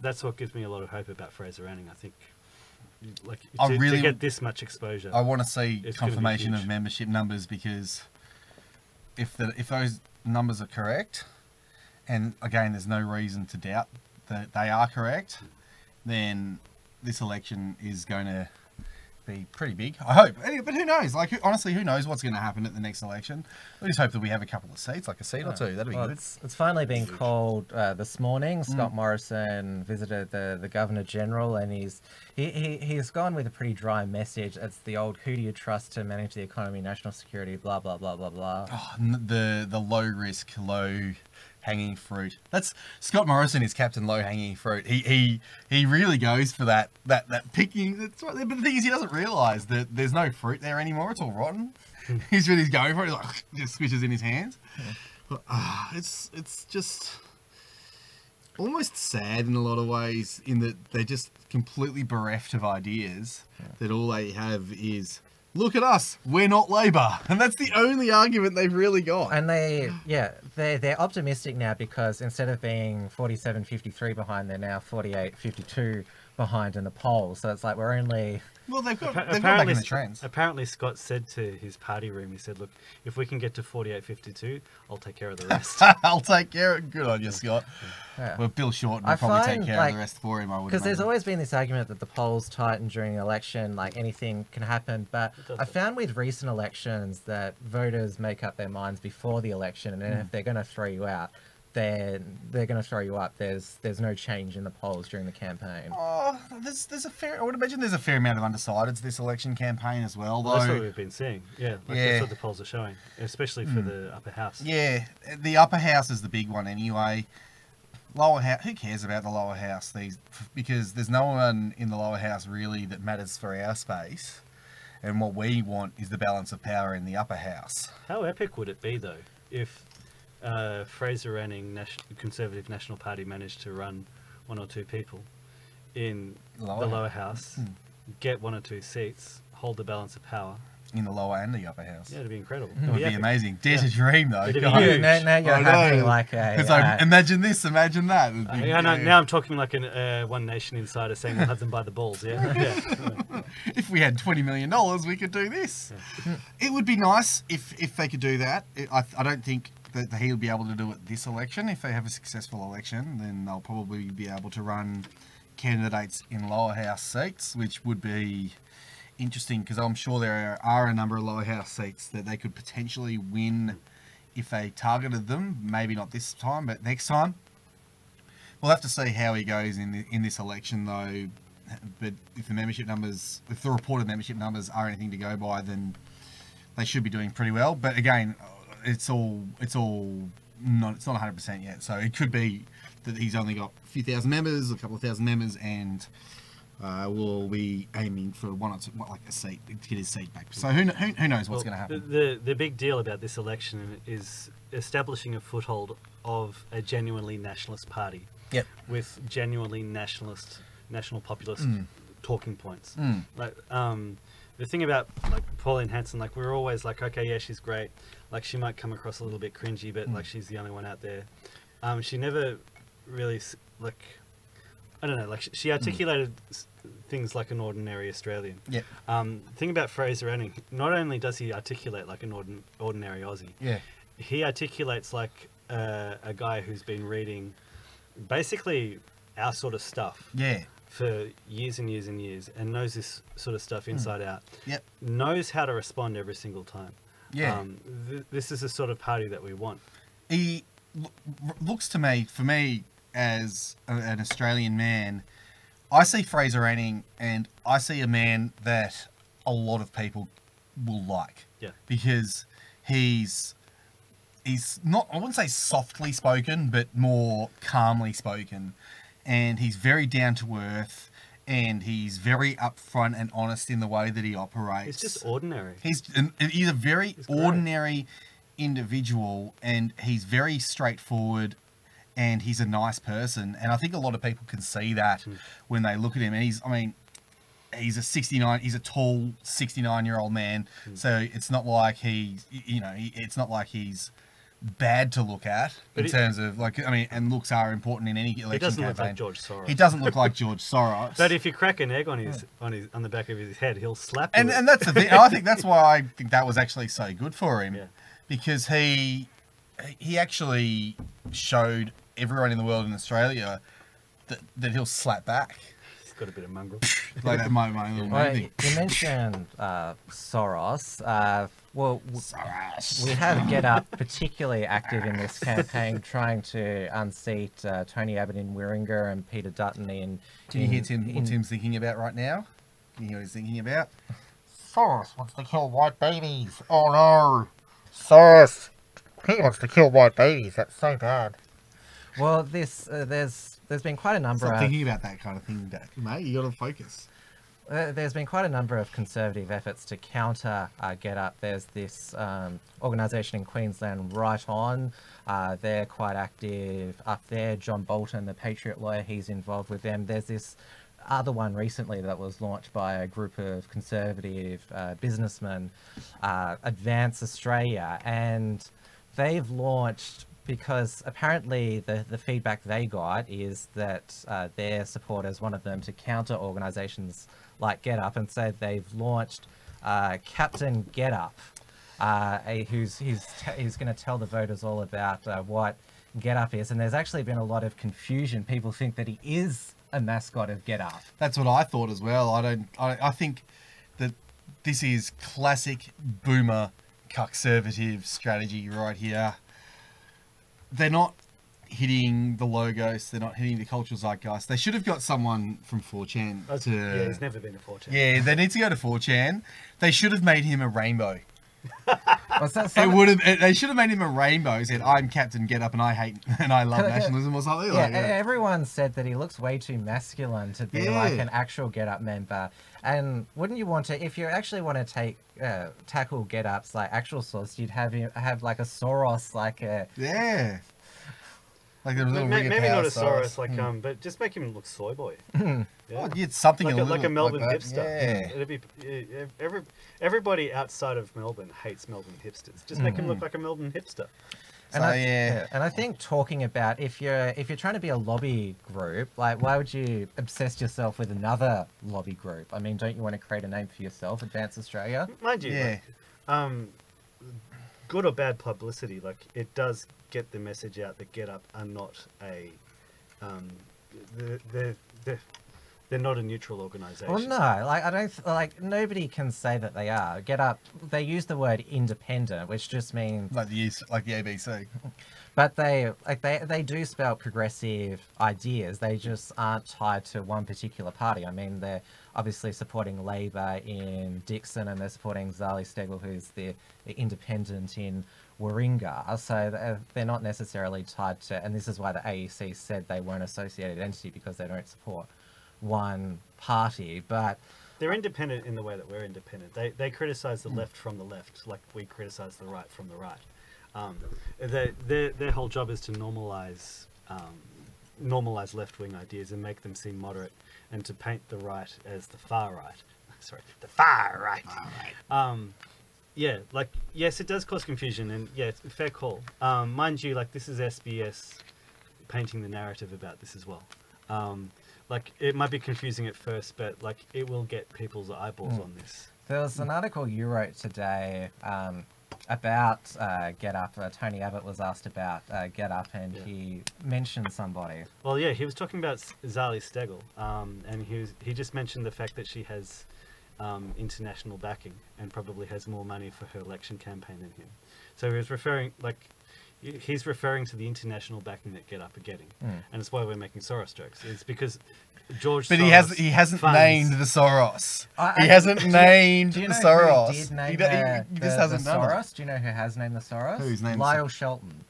That's what gives me a lot of hope about Fraser Anning. I think, like, to get this much exposure, I want to see confirmation of huge. membership numbers, because if those numbers are correct, and again, there's no reason to doubt that they are correct, then this election is going to be pretty big, I hope. But who knows? Like, honestly, who knows what's going to happen at the next election? We just hope that we have a couple of seats, like a seat or two. That'd be good. It's finally been called this morning. Scott Morrison visited the Governor General, and he's gone with a pretty dry message. It's the old, who do you trust to manage the economy, national security, blah blah blah blah blah. Oh, the low risk, low hanging fruit. That's Scott Morrison is Captain Low Hanging Fruit. He really goes for that picking. That's right. But the thing is, he doesn't realise that there's no fruit there anymore. It's all rotten. He's really going for it. He's like just squishes in his hands. But, it's just almost sad in a lot of ways in that they're just completely bereft of ideas. That all they have is, look at us, we're not Labor. And that's the only argument they've really got. And they're optimistic now because instead of being 47-53 behind, they're now 48-52 behind in the polls. So it's like we're only... Well, they've got back in the trends. Apparently, Scott said to his party room, he said, look, if we can get to 48-52, I'll take care of the rest. I'll take care of it. Good on you, Scott. Yeah. Well, Bill Shorten will probably take care of the rest for him, I would Because there's imagine. always been this argument that the polls tighten during an election, like anything can happen. But I found with recent elections that voters make up their minds before the election, and then if they're going to throw you out, they're going to throw you up. There's no change in the polls during the campaign. Oh, there's a fair... I would imagine there's a fair amount of undecideds this election campaign as well, though. Well, that's what we've been seeing. Yeah, that's what the polls are showing, especially for the upper house. Yeah, the upper house is the big one anyway. Lower house, who cares about the lower house? Because there's no one in the lower house really that matters for our space. And what we want is the balance of power in the upper house. How epic would it be, though, if Fraser Anning, Conservative National Party, managed to run one or two people in the lower house, get one or two seats, hold the balance of power. In the lower and the upper house. Yeah, it'd be incredible. It would be amazing. Dare to dream, though. It'd be huge. Now you're having like a... It's like, imagine this, imagine that. Now I'm talking like a One Nation insider saying we'll have them by the balls, yeah? If we had $20 million, we could do this. Yeah. It would be nice if they could do that. I don't think that he'll be able to do it this election. If they have a successful election, then they'll probably be able to run candidates in lower house seats, which would be interesting because I'm sure there are a number of lower house seats that they could potentially win if they targeted them. Maybe not this time, but next time. We'll have to see how he goes in this election, though. But if the reported membership numbers are anything to go by, then they should be doing pretty well. But again, it's not 100% yet. So it could be that he's only got a few thousand members, a couple of thousand members, and we'll be aiming for one or two, like a seat, to get his seat back. So who knows what's going to happen? The big deal about this election is establishing a foothold of a genuinely nationalist party. Yep. With genuinely national populist talking points. Like the thing about like Pauline Hanson, like we're always like, okay, yeah, she's great. Like she might come across a little bit cringy, but like she's the only one out there. She never really like, I don't know, like she articulated things like an ordinary Australian. Yeah. Thing about Fraser Anning, not only does he articulate like an ordinary Aussie, yeah, he articulates like a guy who's been reading basically our sort of stuff. Yeah. For years and years and years, and knows this sort of stuff inside out. Yep. Knows how to respond every single time. Yeah. This is the sort of party that we want. He looks to me, for me, as an Australian man, I see Fraser Anning and I see a man that a lot of people will like. Yeah. Because he's not, I wouldn't say softly spoken, but more calmly spoken. And he's very down to earth, and he's very upfront and honest in the way that he operates. He's just ordinary. He's a very ordinary individual, and he's very straightforward, and he's a nice person. And I think a lot of people can see that when they look at him. And he's a tall 69-year-old man. So it's not like it's not like he's bad to look at in terms of and looks are important in any election he doesn't campaign. Look like George Soros. He doesn't look like George Soros. But if you crack an egg on the back of his head, he'll slap you. And that's the thing. I think that's why I think that was actually so good for him, because he actually showed everyone in the world in Australia that he'll slap back. He's got a bit of mongrel. Like that my little movie. You mentioned Soros. We have Get Up particularly active in this campaign, trying to unseat Tony Abbott in Wirringa and Peter Dutton in... Can you hear what Tim's thinking about right now? Can you hear what he's thinking about? Soros wants to kill white babies. Oh no. Soros. He wants to kill white babies. That's so bad. Well, there's been quite a number Stop of thinking about that kind of thing, mate. You got to focus. there's been quite a number of conservative efforts to counter Get Up. There's this organisation in Queensland, Right On. They're quite active up there. John Bolton, the Patriot lawyer, he's involved with them. There's this other one recently that was launched by a group of conservative businessmen, Advance Australia, and they've launched because apparently the feedback they got is that their supporters wanted them to counter organisations like Get Up, and so they've launched Captain Get Up, who's going to tell the voters all about what Get Up is. And there's actually been a lot of confusion. People think that he is a mascot of Get Up. That's what I thought as well. I think that this is classic boomer conservative strategy right here. They're not hitting the logos. They're not hitting the cultural zeitgeist. They should have got someone from 4chan to... Yeah, he's never been a 4chan. Yeah, they need to go to 4chan. They should have made him a rainbow. What's that? They should have made him a rainbow. Said, "I'm Captain Get Up, and I hate and I love nationalism," or something. Yeah, like that. everyone said that he looks way too masculine to be like an actual Get Up member. And wouldn't you want to, if you actually want to tackle Get Up's like actual source, you'd have like a Soros, like a like there was a maybe not a Soros, like but just make him look soy boy. Yeah. Oh, yeah, something like a Melbourne like hipster. Yeah. It'd be everybody outside of Melbourne hates Melbourne hipsters. Just make him look like a Melbourne hipster. And I think talking about if you're trying to be a lobby group, like why would you obsess yourself with another lobby group? I mean, don't you want to create a name for yourself, Advance Australia? Mind you, like, good or bad publicity, like it does get the message out that Get Up are not a they're not a neutral organisation. Well, no, like I don't like nobody can say that they are. Get Up, they use the word independent, which just means like the ABC. But they do spell progressive ideas. They just aren't tied to one particular party. I mean, they're obviously supporting Labor in Dixon, and they're supporting Zali Steggall, who's the independent in Warringah. So they're not necessarily tied to, and this is why the AEC said they weren't associated entity, because they don't support one party. But they're independent in the way that we're independent. They criticise the left from the left, like we criticise the right from the right. Their whole job is to normalise left-wing ideas and make them seem moderate, and to paint the right as the far right. Sorry, the far right. Yeah, like, yes, it does cause confusion, and yeah, fair call. Mind you, like, this is SBS painting the narrative about this as well. Like, it might be confusing at first, but like, it will get people's eyeballs on this. There was an article you wrote today about Get Up. Tony Abbott was asked about Get Up, and he mentioned somebody. Well, yeah, he was talking about Zali Steggall, and he just mentioned the fact that she has international backing and probably has more money for her election campaign than him. So he was referring, like, he's referring to the international backing that Get Up are getting, and it's why we're making Soros jokes. It's because George. But Soros he hasn't funds... named the Soros. He hasn't named the Soros. Who did name He just hasn't the done Soros? Do you know who has named the Soros? Who's named Lyle Shelton.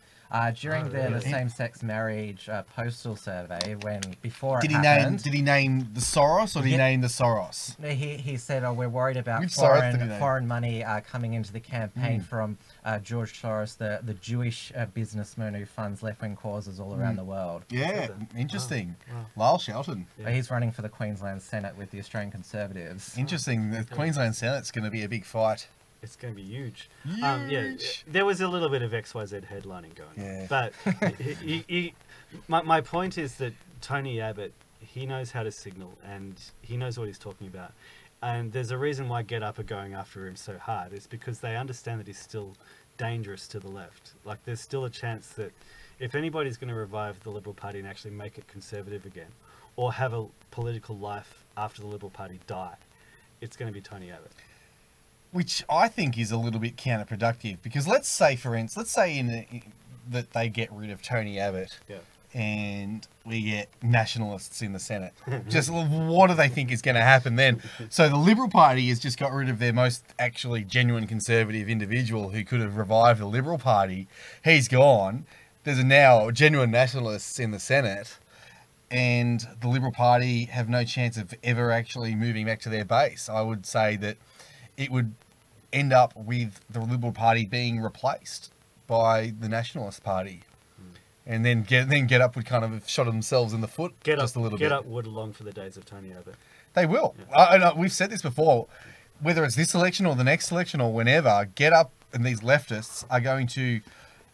During the really? same-sex marriage postal survey, before Did it he happened, name the Soros, or did he name the Soros? he said, "Oh, we're worried about Which Soros did he name? foreign money coming into the campaign from George Soros, the Jewish businessman who funds left-wing causes all around the world." Yeah, interesting. Wow. Lyle Shelton. He's running for the Queensland Senate with the Australian Conservatives. Interesting. The Queensland Senate's going to be a big fight. It's going to be huge. Yeah, there was a little bit of XYZ headlining going on. But my point is that Tony Abbott, he knows how to signal, and he knows what he's talking about. And there's a reason why Get Up are going after him so hard. It's because they understand that he's still dangerous to the left. Like, there's still a chance that if anybody's going to revive the Liberal Party and actually make it conservative again, or have a political life after the Liberal Party die, it's going to be Tony Abbott. Which I think is a little bit counterproductive, because let's say, for instance, that they get rid of Tony Abbott, and we get nationalists in the Senate. Just what do they think is going to happen then? So the Liberal Party has just got rid of their most actually genuine conservative individual who could have revived the Liberal Party. He's gone. there's now genuine nationalists in the Senate, and the Liberal Party have no chance of ever actually moving back to their base. I would say that it would end up with the Liberal Party being replaced by the Nationalist Party. And then Get Up would kind of have shot themselves in the foot just a little bit. Get Up would long for the days of Tony Abbott. They will. Yeah. We've said this before. Whether it's this election or the next election or whenever, Get Up and these leftists are going to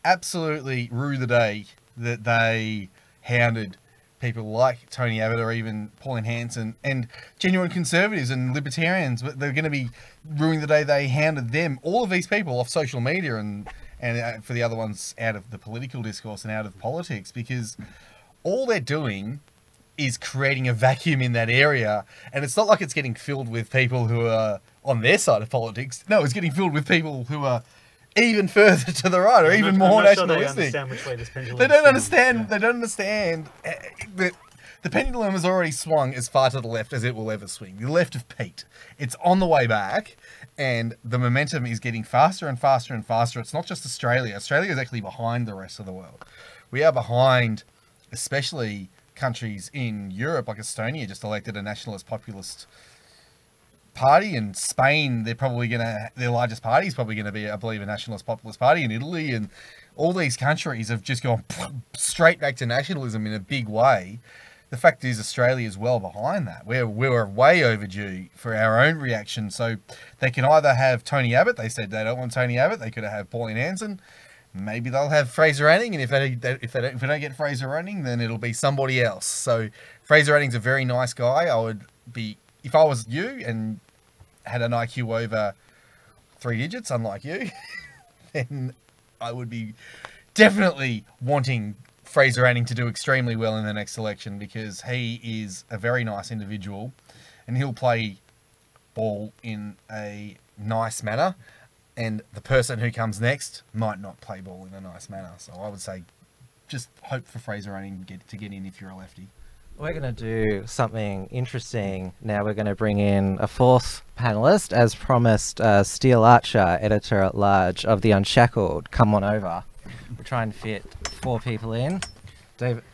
absolutely rue the day that they hounded people like Tony Abbott or even Pauline Hanson and genuine conservatives and libertarians. But they're going to be ruining the day they hounded them, all of these people, off social media and for the other ones out of the political discourse and out of politics, because all they're doing is creating a vacuum in that area. And it's not like it's getting filled with people who are on their side of politics. No, it's getting filled with people who are even further to the right or even more nationalistic. They understand which way this pendulum They don't swings. understand. Yeah. They don't understand that the pendulum has already swung as far to the left as it will ever swing. The left of Pete. It's on the way back, and the momentum is getting faster and faster and faster. It's not just Australia. Australia is actually behind the rest of the world. We are behind, especially countries in Europe, like Estonia just elected a nationalist populist party. In Spain, they're probably their largest party is probably going to be, I believe, a nationalist populist party. In Italy, and all these countries have just gone straight back to nationalism in a big way. The fact is, Australia is well behind that. We're way overdue for our own reaction. So they can either have Tony Abbott. They said they don't want Tony Abbott. They could have Pauline Hanson. Maybe they'll have Fraser Anning. And if they don't get Fraser Anning, then it'll be somebody else. So Fraser Anning's a very nice guy. I would be, if I was you and had an IQ over 3 digits, unlike you, then I would be definitely wanting Fraser Anning to do extremely well in the next election, because he is a very nice individual and he'll play ball in a nice manner, and the person who comes next might not play ball in a nice manner. So I would say just hope for Fraser Anning to get in if you're a lefty. We're going to do something interesting now. We're going to bring in a fourth panelist, as promised. Steele Archer, Editor-at-Large of The Unshackled. Come on over. We're trying to fit 4 people in. David.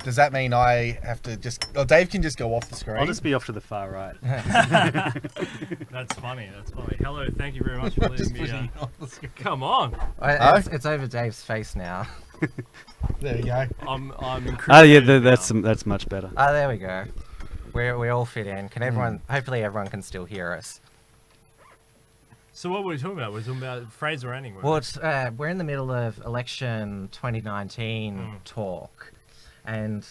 Does that mean I have to just... Oh, Dave can just go off the screen. I'll just be off to the far right. That's funny. That's funny. Hello, thank you very much for letting me. Come on. It's over Dave's face now. There you go. I'm Oh yeah, that's much better. Oh, there we go. We all fit in. Can everyone? Hopefully, everyone can still hear us. So what were we talking about? We're talking about Fraser Anning. Well, we're in the middle of election 2019 talk, and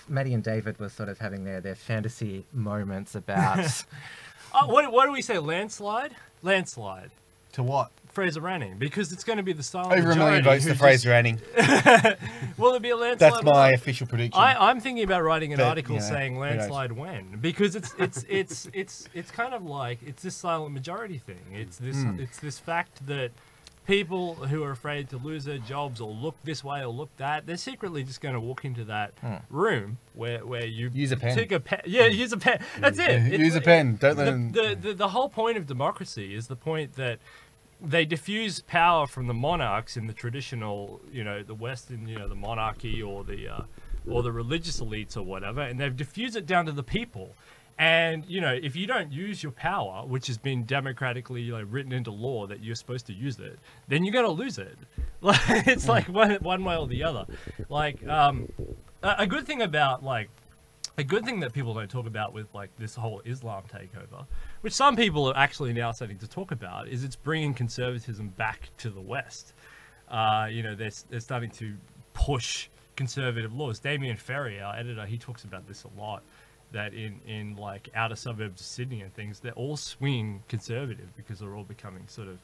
Matty and David were sort of having their fantasy moments about. What do we say? Landslide? Landslide. To what? Fraser Anning, because it's going to be the silent Over 1 million majority votes for Fraser Anning. Will there be a landslide? That's my official prediction. I'm thinking about writing an But, article you know, saying who landslide when, because it's kind of like it's this silent majority thing. It's this fact that people who are afraid to lose their jobs or look this way or look that, they're secretly just going to walk into that room where you Use a pen. take a pen. Yeah, use a pen. That's it. Use a pen. Don't let them... The whole point of democracy is the point that they diffuse power from the monarchs in the traditional, the Western, the monarchy or the religious elites or whatever, and they've diffused it down to the people. And if you don't use your power, which has been democratically written into law that you're supposed to use it, then you're gonna lose it. It's like one way or the other. A good thing that people don't talk about with this whole Islam takeover, which some people are actually now starting to talk about, is it's bringing conservatism back to the West. They're starting to push conservative laws. Damien Ferry, our editor, he talks about this a lot, that in outer suburbs of Sydney and things, they're all swinging conservative because they're all becoming sort of...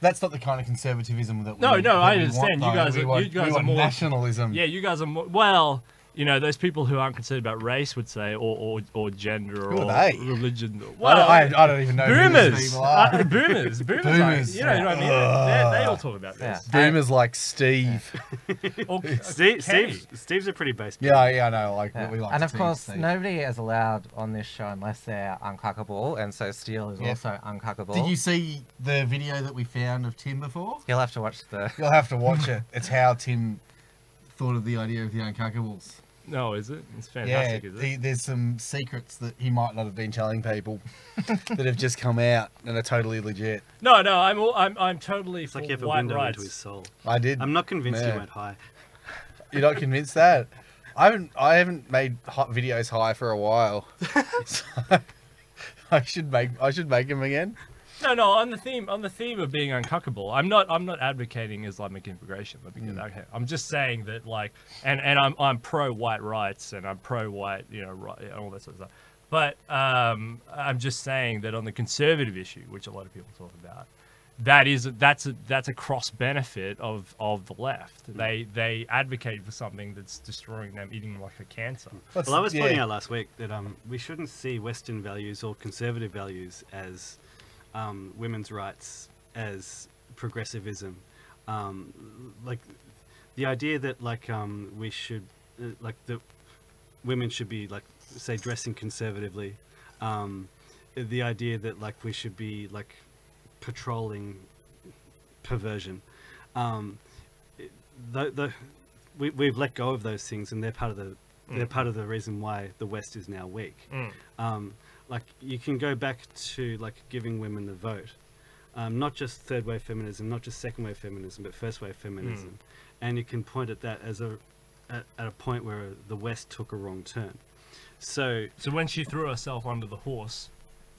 That's not the kind of conservatism that I we understand. Want, you guys are more nationalism. Yeah, you guys are more... Well... those people who aren't concerned about race would say, or gender, who or are they? religion. Well, I don't even know boomers. Who these people are. Boomers. Boomers. You know what I mean? They all talk about this. Boomers like Steve. Steve's a pretty base. Yeah, I know. We like. And of course, Steve. Nobody is allowed on this show unless they're uncuckable, and so Steele is also uncuckable. Did you see the video that we found of Tim before? You'll have to watch You'll have to watch it. It's how Tim thought of the idea of the Uncuckables. No, is it? It's fantastic, is it? There's some secrets that he might not have been telling people that have just come out and are totally legit. No, I'm totally It's for like you have a white window rights. into his soul. I did. I'm not convinced Man. he went high. You're not convinced that? I haven't made hot videos high for a while. So I should make them again. No, on the theme of being uncuckable, I'm not advocating Islamic immigration. Let me get that. Okay. I'm just saying that, like, and I'm pro white rights and I'm pro white, right, all that sort of stuff. But I'm just saying that on the conservative issue, which a lot of people talk about, that's a cross benefit of the left. They advocate for something that's destroying them, eating them like a cancer. Well, I was pointing out last week that we shouldn't see Western values or conservative values as women's rights as progressivism. Like the idea that we should that women should be say dressing conservatively. The idea that we should be patrolling perversion. We've let go of those things, and they're part of the reason why the West is now weak. You can go back to giving women the vote, not just third wave feminism, not just second wave feminism, but first wave feminism, and you can point at that as at a point where the West took a wrong turn. So when she threw herself under the horse,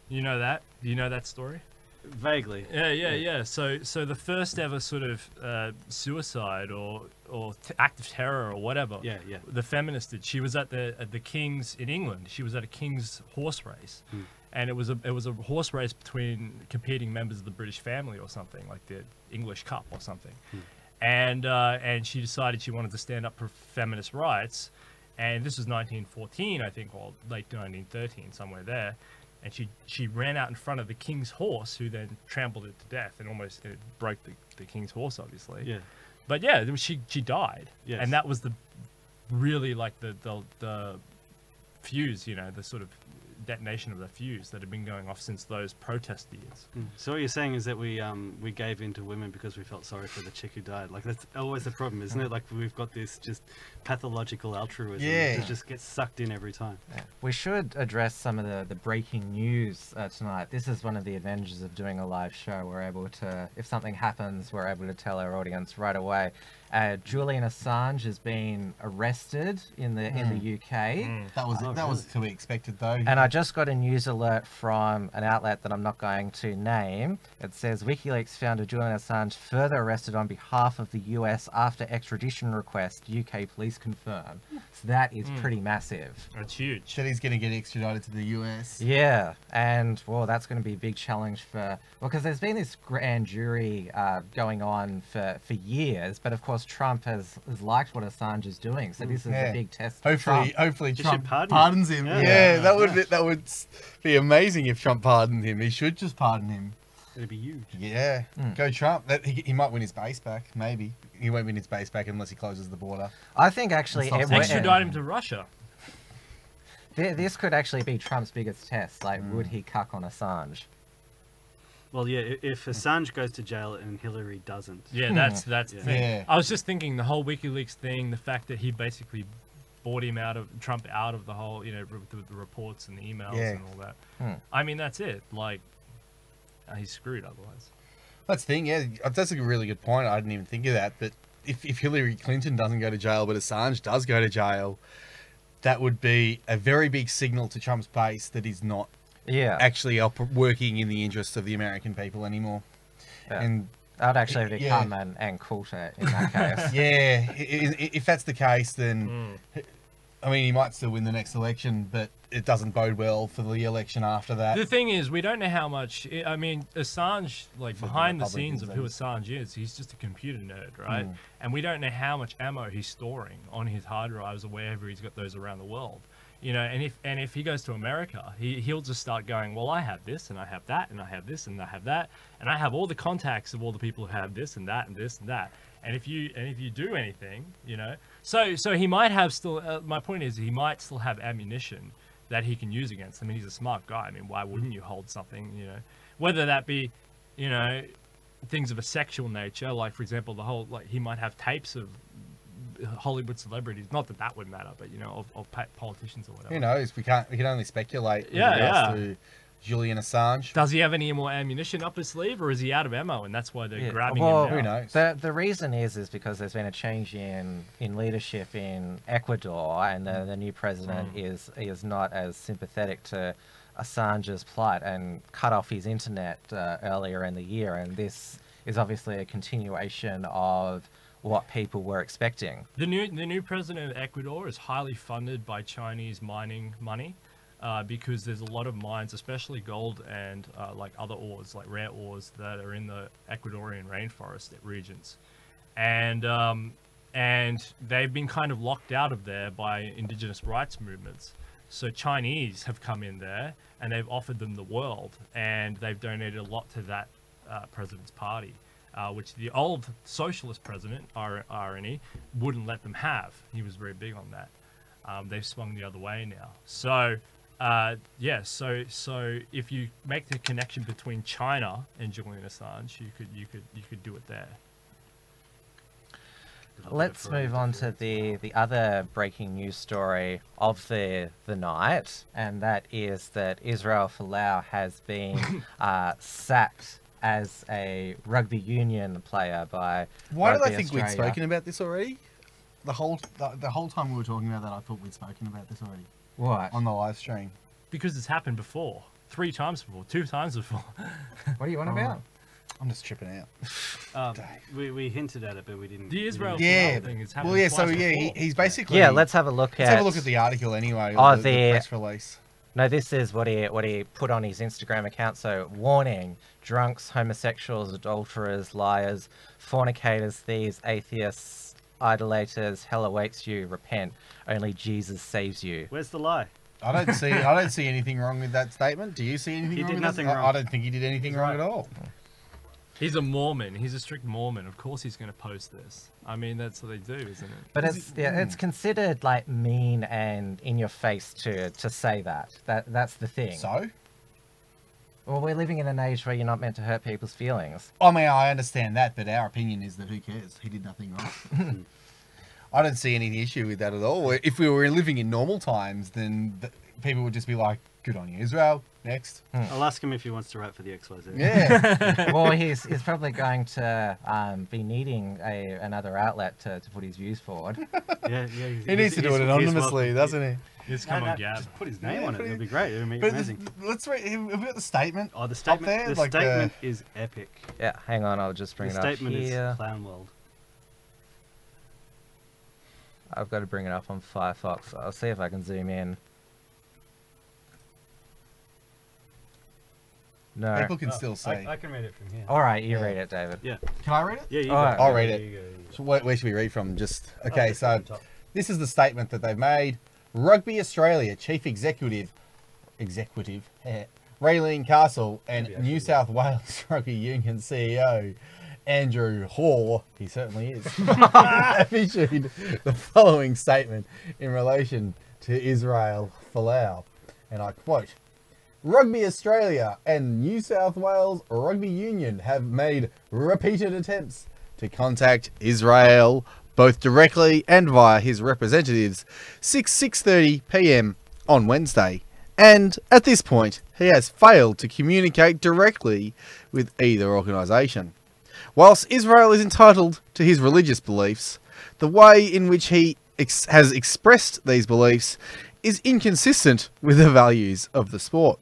do you know that story? Vaguely. Yeah. So the first ever sort of suicide or act of terror or whatever. Yeah. The feminist did. She was at the King's in England. She was at a King's horse race, and it was a horse race between competing members of the British family or something, like the English Cup or something. And she decided she wanted to stand up for feminist rights, and this was 1914, I think, or late 1913, somewhere there. And she ran out in front of the king's horse, who then trampled it to death and almost broke the king's horse, obviously. Yeah. But yeah, she died. Yes. And that was the fuse, the sort of detonation of the fuse that had been going off since those protest years. So what you're saying is that we gave in to women because we felt sorry for the chick who died. That's always the problem, isn't it? We've got this just pathological altruism that just gets sucked in every time. Yeah. We should address some of the breaking news tonight. This is one of the advantages of doing a live show. We're able to, if something happens, we're able to tell our audience right away. Julian Assange has been arrested in the UK. That was to be expected, though. And I just got a news alert from an outlet that I'm not going to name. It says WikiLeaks founder Julian Assange further arrested on behalf of the US after extradition request. UK police confirm. So that is pretty massive. That's huge. That he's going to get extradited to the US. Yeah, and well, that's going to be a big challenge for because there's been this grand jury going on for years, but of course Trump has liked what Assange is doing, so this is a big test. Hopefully Trump pardon pardons him. Yeah. That would be amazing if Trump pardoned him. He should just pardon him. It'd be huge. Yeah, go Trump. He might win his base back. Maybe he won't win his base back unless he closes the border. I think actually extradite him to Russia. This could actually be Trump's biggest test. Would he cuck on Assange? Well, yeah, if Assange goes to jail and Hillary doesn't. Yeah, that's the thing. Yeah. I was just thinking the whole WikiLeaks thing, the fact that he basically bought Trump out of the whole, with the reports and the emails and all that. I mean, that's it. He's screwed otherwise. That's the thing, yeah. That's a really good point. I didn't even think of that. But if Hillary Clinton doesn't go to jail, but Assange does go to jail, that would be a very big signal to Trump's base that he's not actually working in the interests of the American people anymore. Yeah. And I'd actually become an culture in that case. Yeah, if that's the case, then I mean, he might still win the next election, but it doesn't bode well for the election after that. The thing is, we don't know how much. I mean, Assange, behind the scenes of who Assange is, he's just a computer nerd, right? And we don't know how much ammo he's storing on his hard drives or wherever he's got those around the world. And if he goes to America, he'll just start going, well, I have this and I have that and I have this and I have that and I have all the contacts of all the people who have this and that and this and that. And if you do anything, so he might have still. My point is, he might still have ammunition that he can use against. I mean, he's a smart guy. I mean, why wouldn't you hold something? Whether that be, things of a sexual nature, like for example, he might have tapes of Hollywood celebrities. Not that that would matter, but of politicians or whatever. Who knows? We can only speculate. With Yeah, regards yeah. To Julian Assange. Does he have any more ammunition up his sleeve, or is he out of ammo, and that's why they're grabbing well, him now? Who knows? The reason is because there's been a change in leadership in Ecuador, and the new president is not as sympathetic to Assange's plight and cut off his internet earlier in the year, and this is obviously a continuation of what people were expecting. The new president of Ecuador is highly funded by Chinese mining money. Because there's a lot of mines, especially gold and like other ores, like rare ores that are in the Ecuadorian rainforest regions, and they've been kind of locked out of there by indigenous rights movements. So Chinese have come in there and they've offered them the world, and they've donated a lot to that president's party, which the old socialist president, RNE, wouldn't let them have. He was very big on that. They've swung the other way now. So. So if you make the connection between China and Julian Assange, you could do it there. Let's move on to the other breaking news story of the night, and that is that Israel Folau has been sacked as a rugby union player by Why did I Rugby think we'd Australia. spoken about this already? The whole time we were talking about that, I thought we'd spoken about this already What? on the live stream. Because it's happened before. 3 times before. 2 times before. What are you on about? I'm just tripping out. We hinted at it, but we didn't. The Israel Yeah. thing has happened Well, yeah. So twice yeah, before. he's basically. Yeah, let's have a look Let's have a look at the article anyway. Oh, Or the press release. No, this is what he put on his Instagram account. So, warning: drunks, homosexuals, adulterers, liars, fornicators, thieves, atheists, idolaters, hell awaits you. Repent. Only Jesus saves you. Where's the lie? I don't see anything wrong with that statement. Do you see anything He wrong did with nothing that? wrong. I don't think he did anything He's wrong right. at all. He's a Mormon. He's a strict Mormon. Of course he's going to post this. I mean, that's what they do, isn't it? But it's considered like mean and in your face to say that. That's the thing. So? Well, we're living in an age where you're not meant to hurt people's feelings. I mean, I understand that, but our opinion is that who cares? He did nothing wrong. I don't see any issue with that at all. If we were living in normal times, then people would just be like, good on you, Israel. Next. I'll ask him if he wants to write for the XYZ. Yeah. Well, he's probably going to be needing another outlet to put his views forward. Yeah. He needs to do it anonymously, doesn't he? Just come on, Gab. Just put his name on it. It'll be great. It'll be But amazing. let's read. Have we got the statement? Oh, the statement. there, The like the- statement is epic. Yeah, hang on, I'll just bring The it up statement here. is clown world. I've got to bring it up on Firefox. I'll see if I can zoom in. No. People can still say. I can read it from here. All right, you read it, David. Yeah. Can I read it? Yeah, you All go. right. I'll read Yeah, it. you go. So where should we read from? Just okay. just So from the top. this is the statement that they've made. Rugby Australia Chief Executive, Raylene Castle and Maybe I New should- South Wales Rugby Union CEO Andrew Hoare, he certainly is, have issued the following statement in relation to Israel Folau, and I quote: Rugby Australia and New South Wales Rugby Union have made repeated attempts to contact Israel, both directly and via his representatives, 6:30 p.m. on Wednesday, and at this point he has failed to communicate directly with either organisation. Whilst Israel is entitled to his religious beliefs, the way in which he has expressed these beliefs is inconsistent with the values of the sport.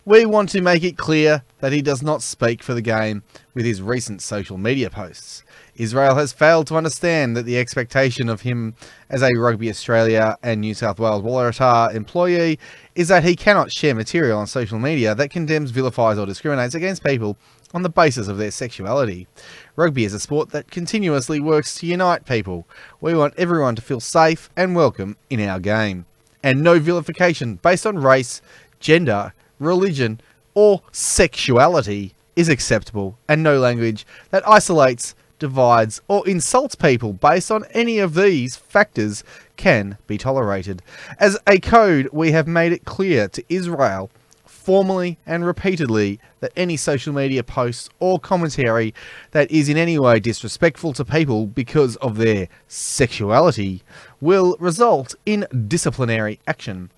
We want to make it clear that he does not speak for the game with his recent social media posts. Israel has failed to understand that the expectation of him as a Rugby Australia and New South Wales Waratah employee is that he cannot share material on social media that condemns, vilifies or discriminates against people on the basis of their sexuality. Rugby is a sport that continuously works to unite people. We want everyone to feel safe and welcome in our game. And no vilification based on race, gender, religion or sexuality is acceptable, and no language that isolates, divides or insults people based on any of these factors can be tolerated. As a code, we have made it clear to Israel formally and repeatedly that any social media posts or commentary that is in any way disrespectful to people because of their sexuality will result in disciplinary action.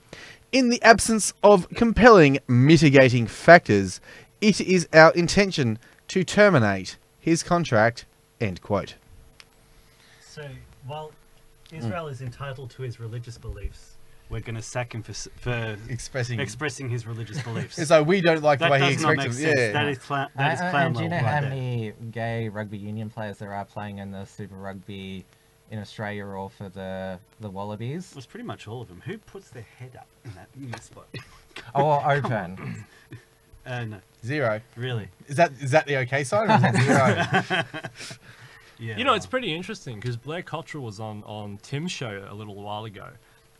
In the absence of compelling mitigating factors, it is our intention to terminate his contract." End quote. So, while Israel is entitled to his religious beliefs, we're going to sack him for expressing his religious beliefs. So we don't like the way he does not make expresses sense. Yeah. That is clown And do you know level how right there. many gay rugby union players there are playing in the Super Rugby in Australia or for the Wallabies? It was pretty much all of them. Who puts their head up in that spot? Or open? No, 0. really. Is that the okay sign or is that 0? Yeah. You know, it's pretty interesting because Blair Cottrell was on Tim's show a little while ago,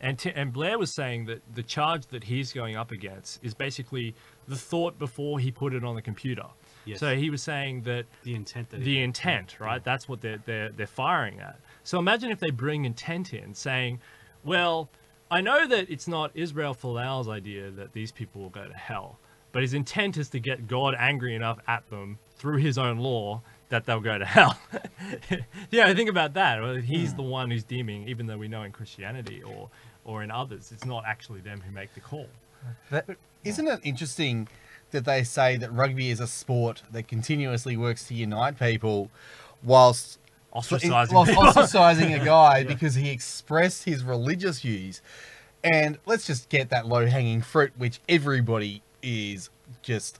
and Blair was saying that the charge that he's going up against is basically the thought before he put it on the computer. Yes. So he was saying that the intent. Right? That's what they're firing at. So imagine if they bring intent in, saying, "Well, I know that it's not Israel Folau's idea that these people will go to hell, but his intent is to get God angry enough at them through his own law that they'll go to hell." Yeah, think about that. Well, he's the one who's deeming, even though we know in Christianity or in others, it's not actually them who make the call. Isn't it interesting that they say that rugby is a sport that continuously works to unite people whilst ostracizing a guy because he expressed his religious views? And let's just get that low-hanging fruit, which everybody is just,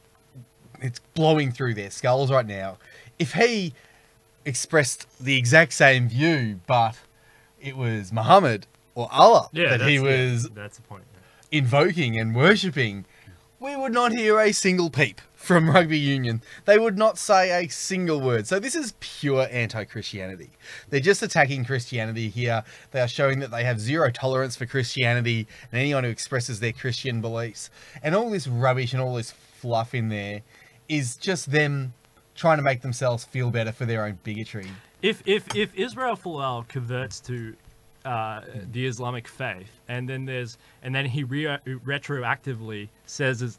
it's blowing through their skulls right now. If he expressed the exact same view, but it was Muhammad or Allah that he was that's the point. invoking and worshipping, we would not hear a single peep from rugby union. They would not say a single word. So this is pure anti-Christianity. They're just attacking Christianity here. They are showing that they have zero tolerance for Christianity and anyone who expresses their Christian beliefs. And all this rubbish and all this fluff in there is just them trying to make themselves feel better for their own bigotry. If Israel Folau converts to the Islamic faith, and then he retroactively says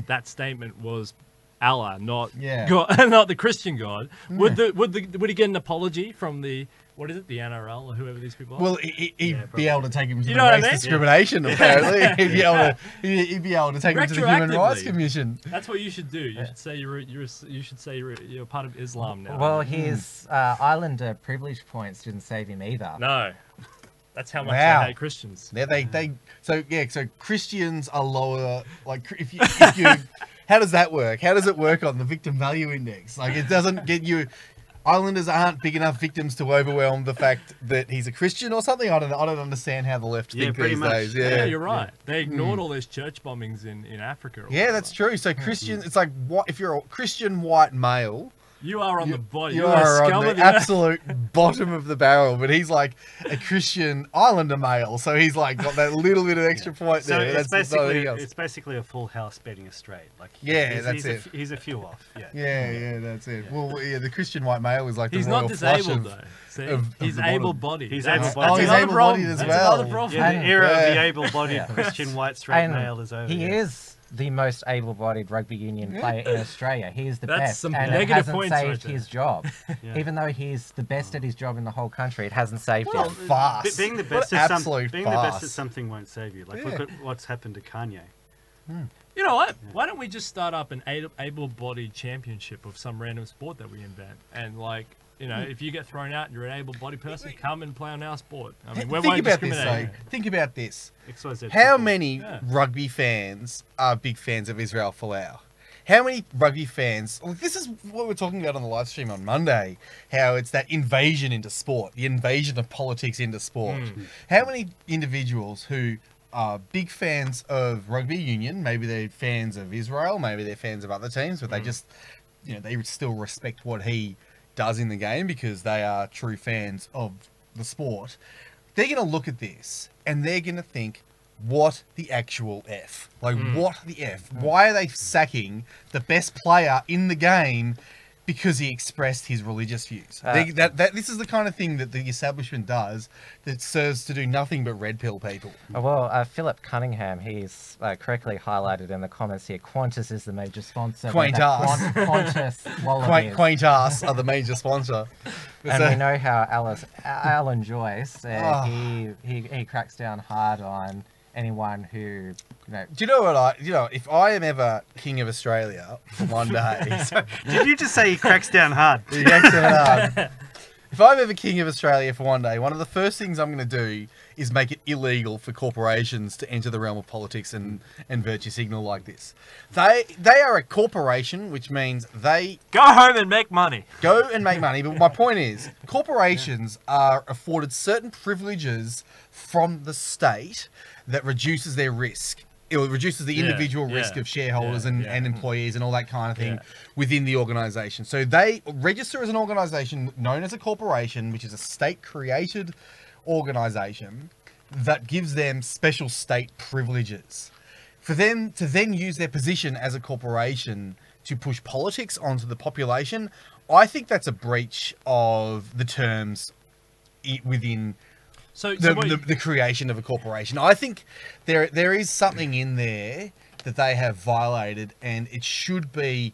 that statement was Allah, not God, not the Christian God, would he get an apology from the what is it, the NRL or whoever these people are? Well, he'd be able to take him to the know what I race mean? discrimination, apparently. He'd be able to take him to the Human Rights Commission. That's what you should do. You should say you're part of Islam now. Well, his Islander privilege points didn't save him either. No. That's how much they hate Christians. So Christians are lower. Like, if you how does that work? How does it work on the victim value index? Like, it doesn't get you. Islanders aren't big enough victims to overwhelm the fact that he's a Christian or something. I don't know. I don't understand how the left think these days. Yeah, you're right. They ignored all those church bombings in Africa. Yeah, that's true. So Christian, it's like, what if you're a Christian white male? You are on the bottom. You are on the absolute bottom of the barrel. But he's like a Christian Islander male, so he's like got that little bit of extra point there. It's basically a full house betting us straight. Like that's it. He's a few off. Yeah, that's it. Well, the Christian white male is like he's the royal not disabled flush though. He's able-bodied. He's able-bodied. He's able-bodied as well. That's another problem. Yeah, the era of the able-bodied Christian white straight male is over. He is the most able-bodied rugby union player in Australia. He is the best, some and it negative hasn't points saved right his job. Even though he's the best at his job in the whole country, it hasn't saved him. Fast. Being the best at something won't save you. Like, look at what's happened to Kanye. You know what? Why don't we just start up an able-bodied championship of some random sport that we invent? And like, you know, if you get thrown out and you're an able-bodied person, come and play on our sport. I mean, we won't discriminate. Think about this. XYZ How many rugby fans are big fans of Israel Folau? How many rugby fans... Well, this is what we're talking about on the live stream on Monday, how it's that invasion into sport, the invasion of politics into sport. How many individuals who are big fans of rugby union, maybe they're fans of Israel, maybe they're fans of other teams, but they just, they still respect what he does in the game because they are true fans of the sport. They're going to look at this and they're going to think, what the actual F? Like, what the F? Why are they sacking the best player in the game because he expressed his religious views. This is the kind of thing that the establishment does that serves to do nothing but red pill people. Well, Philip Cunningham, he's correctly highlighted in the comments here, Qantas is the major sponsor. Quaint ass. Qantas Wallabies. Quaint ass are the major sponsor. And we know how Alan Joyce, he cracks down hard on anyone who, do you know what if I am ever King of Australia for one day. Did you just say he cracks down hard? He cracks down hard. If I'm ever King of Australia for one day, one of the first things I'm going to do is make it illegal for corporations to enter the realm of politics and virtue signal like this. They are a corporation, which means they Go home and make money. Go and make money. But my point is, corporations are afforded certain privileges from the state that reduces their risk. It reduces the individual risk of shareholders and employees and all that kind of thing within the organisation. So they register as an organisation known as a corporation, which is a state-created organisation that gives them special state privileges. For them to then use their position as a corporation to push politics onto the population, I think that's a breach of the terms within the creation of a corporation. I think there is something in there that they have violated, and it should be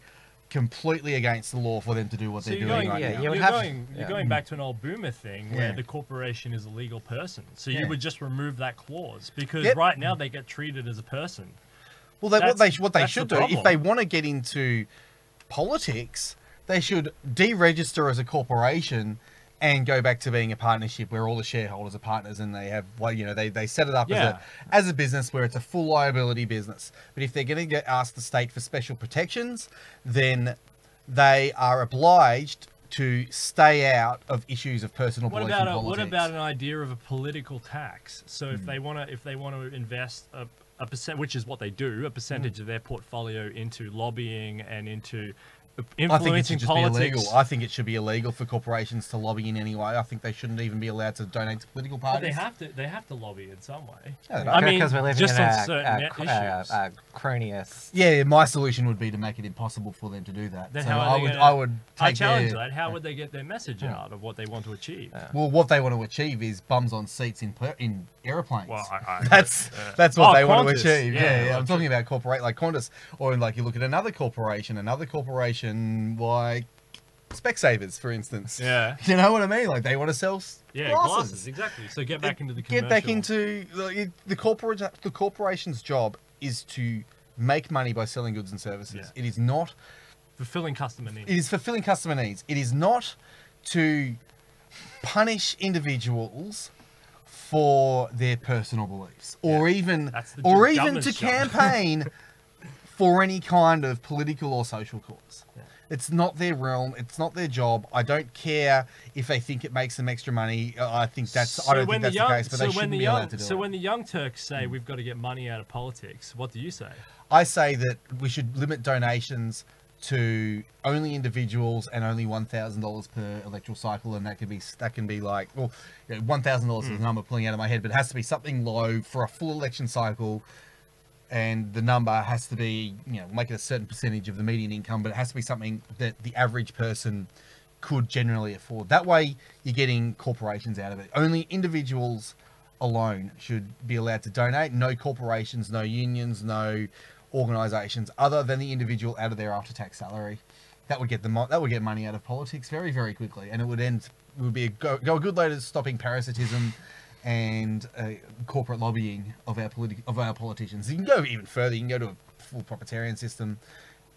completely against the law for them to do what they're doing right now. You're going back to an old boomer thing where the corporation is a legal person. So you would just remove that clause because right now they get treated as a person. Well, what they should do, if they want to get into politics, they should deregister as a corporation and go back to being a partnership where all the shareholders are partners and they have, they set it up as a business where it's a full liability business. But if they're going to ask the state for special protections, then they are obliged to stay out of issues of personal belief in politics. What about an idea of a political tax? So if they want to invest a percent, which is what they do, a percentage of their portfolio into lobbying and into influencing politics. Be illegal. I think it should be illegal for corporations to lobby in any way. I think they shouldn't even be allowed to donate to political parties. But they have to lobby in some way. I mean, because we're living just in a cronyist. Yeah, my solution would be to make it impossible for them to do that. Then so I challenge that. How would they get their message out of what they want to achieve? Well, what they want to achieve is bums on seats in airplanes. Well, that's what they want to achieve. Yeah. I'm talking about corporate like Qantas, or like you look at another corporation like Specsavers, for instance. Yeah. You know what I mean? Like they want to sell glasses. Exactly. So get back into the commercial. Get back into the corporation's job is to make money by selling goods and services. Yeah. It is not fulfilling customer needs. It is fulfilling customer needs. It is not to punish individuals for their personal beliefs, or even to campaign for any kind of political or social cause. Yeah. It's not their realm. It's not their job. I don't care if they think it makes them extra money. I think that's. I don't think that's the case, but they shouldn't be allowed to do it. So when the Young Turks say we've got to get money out of politics, what do you say? I say that we should limit donations to only individuals and only $1,000 per electoral cycle, and that can be like, well, $1,000 is a number pulling out of my head, but it has to be something low for a full election cycle. And the number has to be, make it a certain percentage of the median income, but it has to be something that the average person could generally afford. That way, you're getting corporations out of it. Only individuals alone should be allowed to donate. No corporations, no unions, no organisations other than the individual out of their after-tax salary. That would get money out of politics very, very quickly, and it would be a good way to stopping parasitism and corporate lobbying of our politicians. You can go even further. You can go to a full proprietarian system,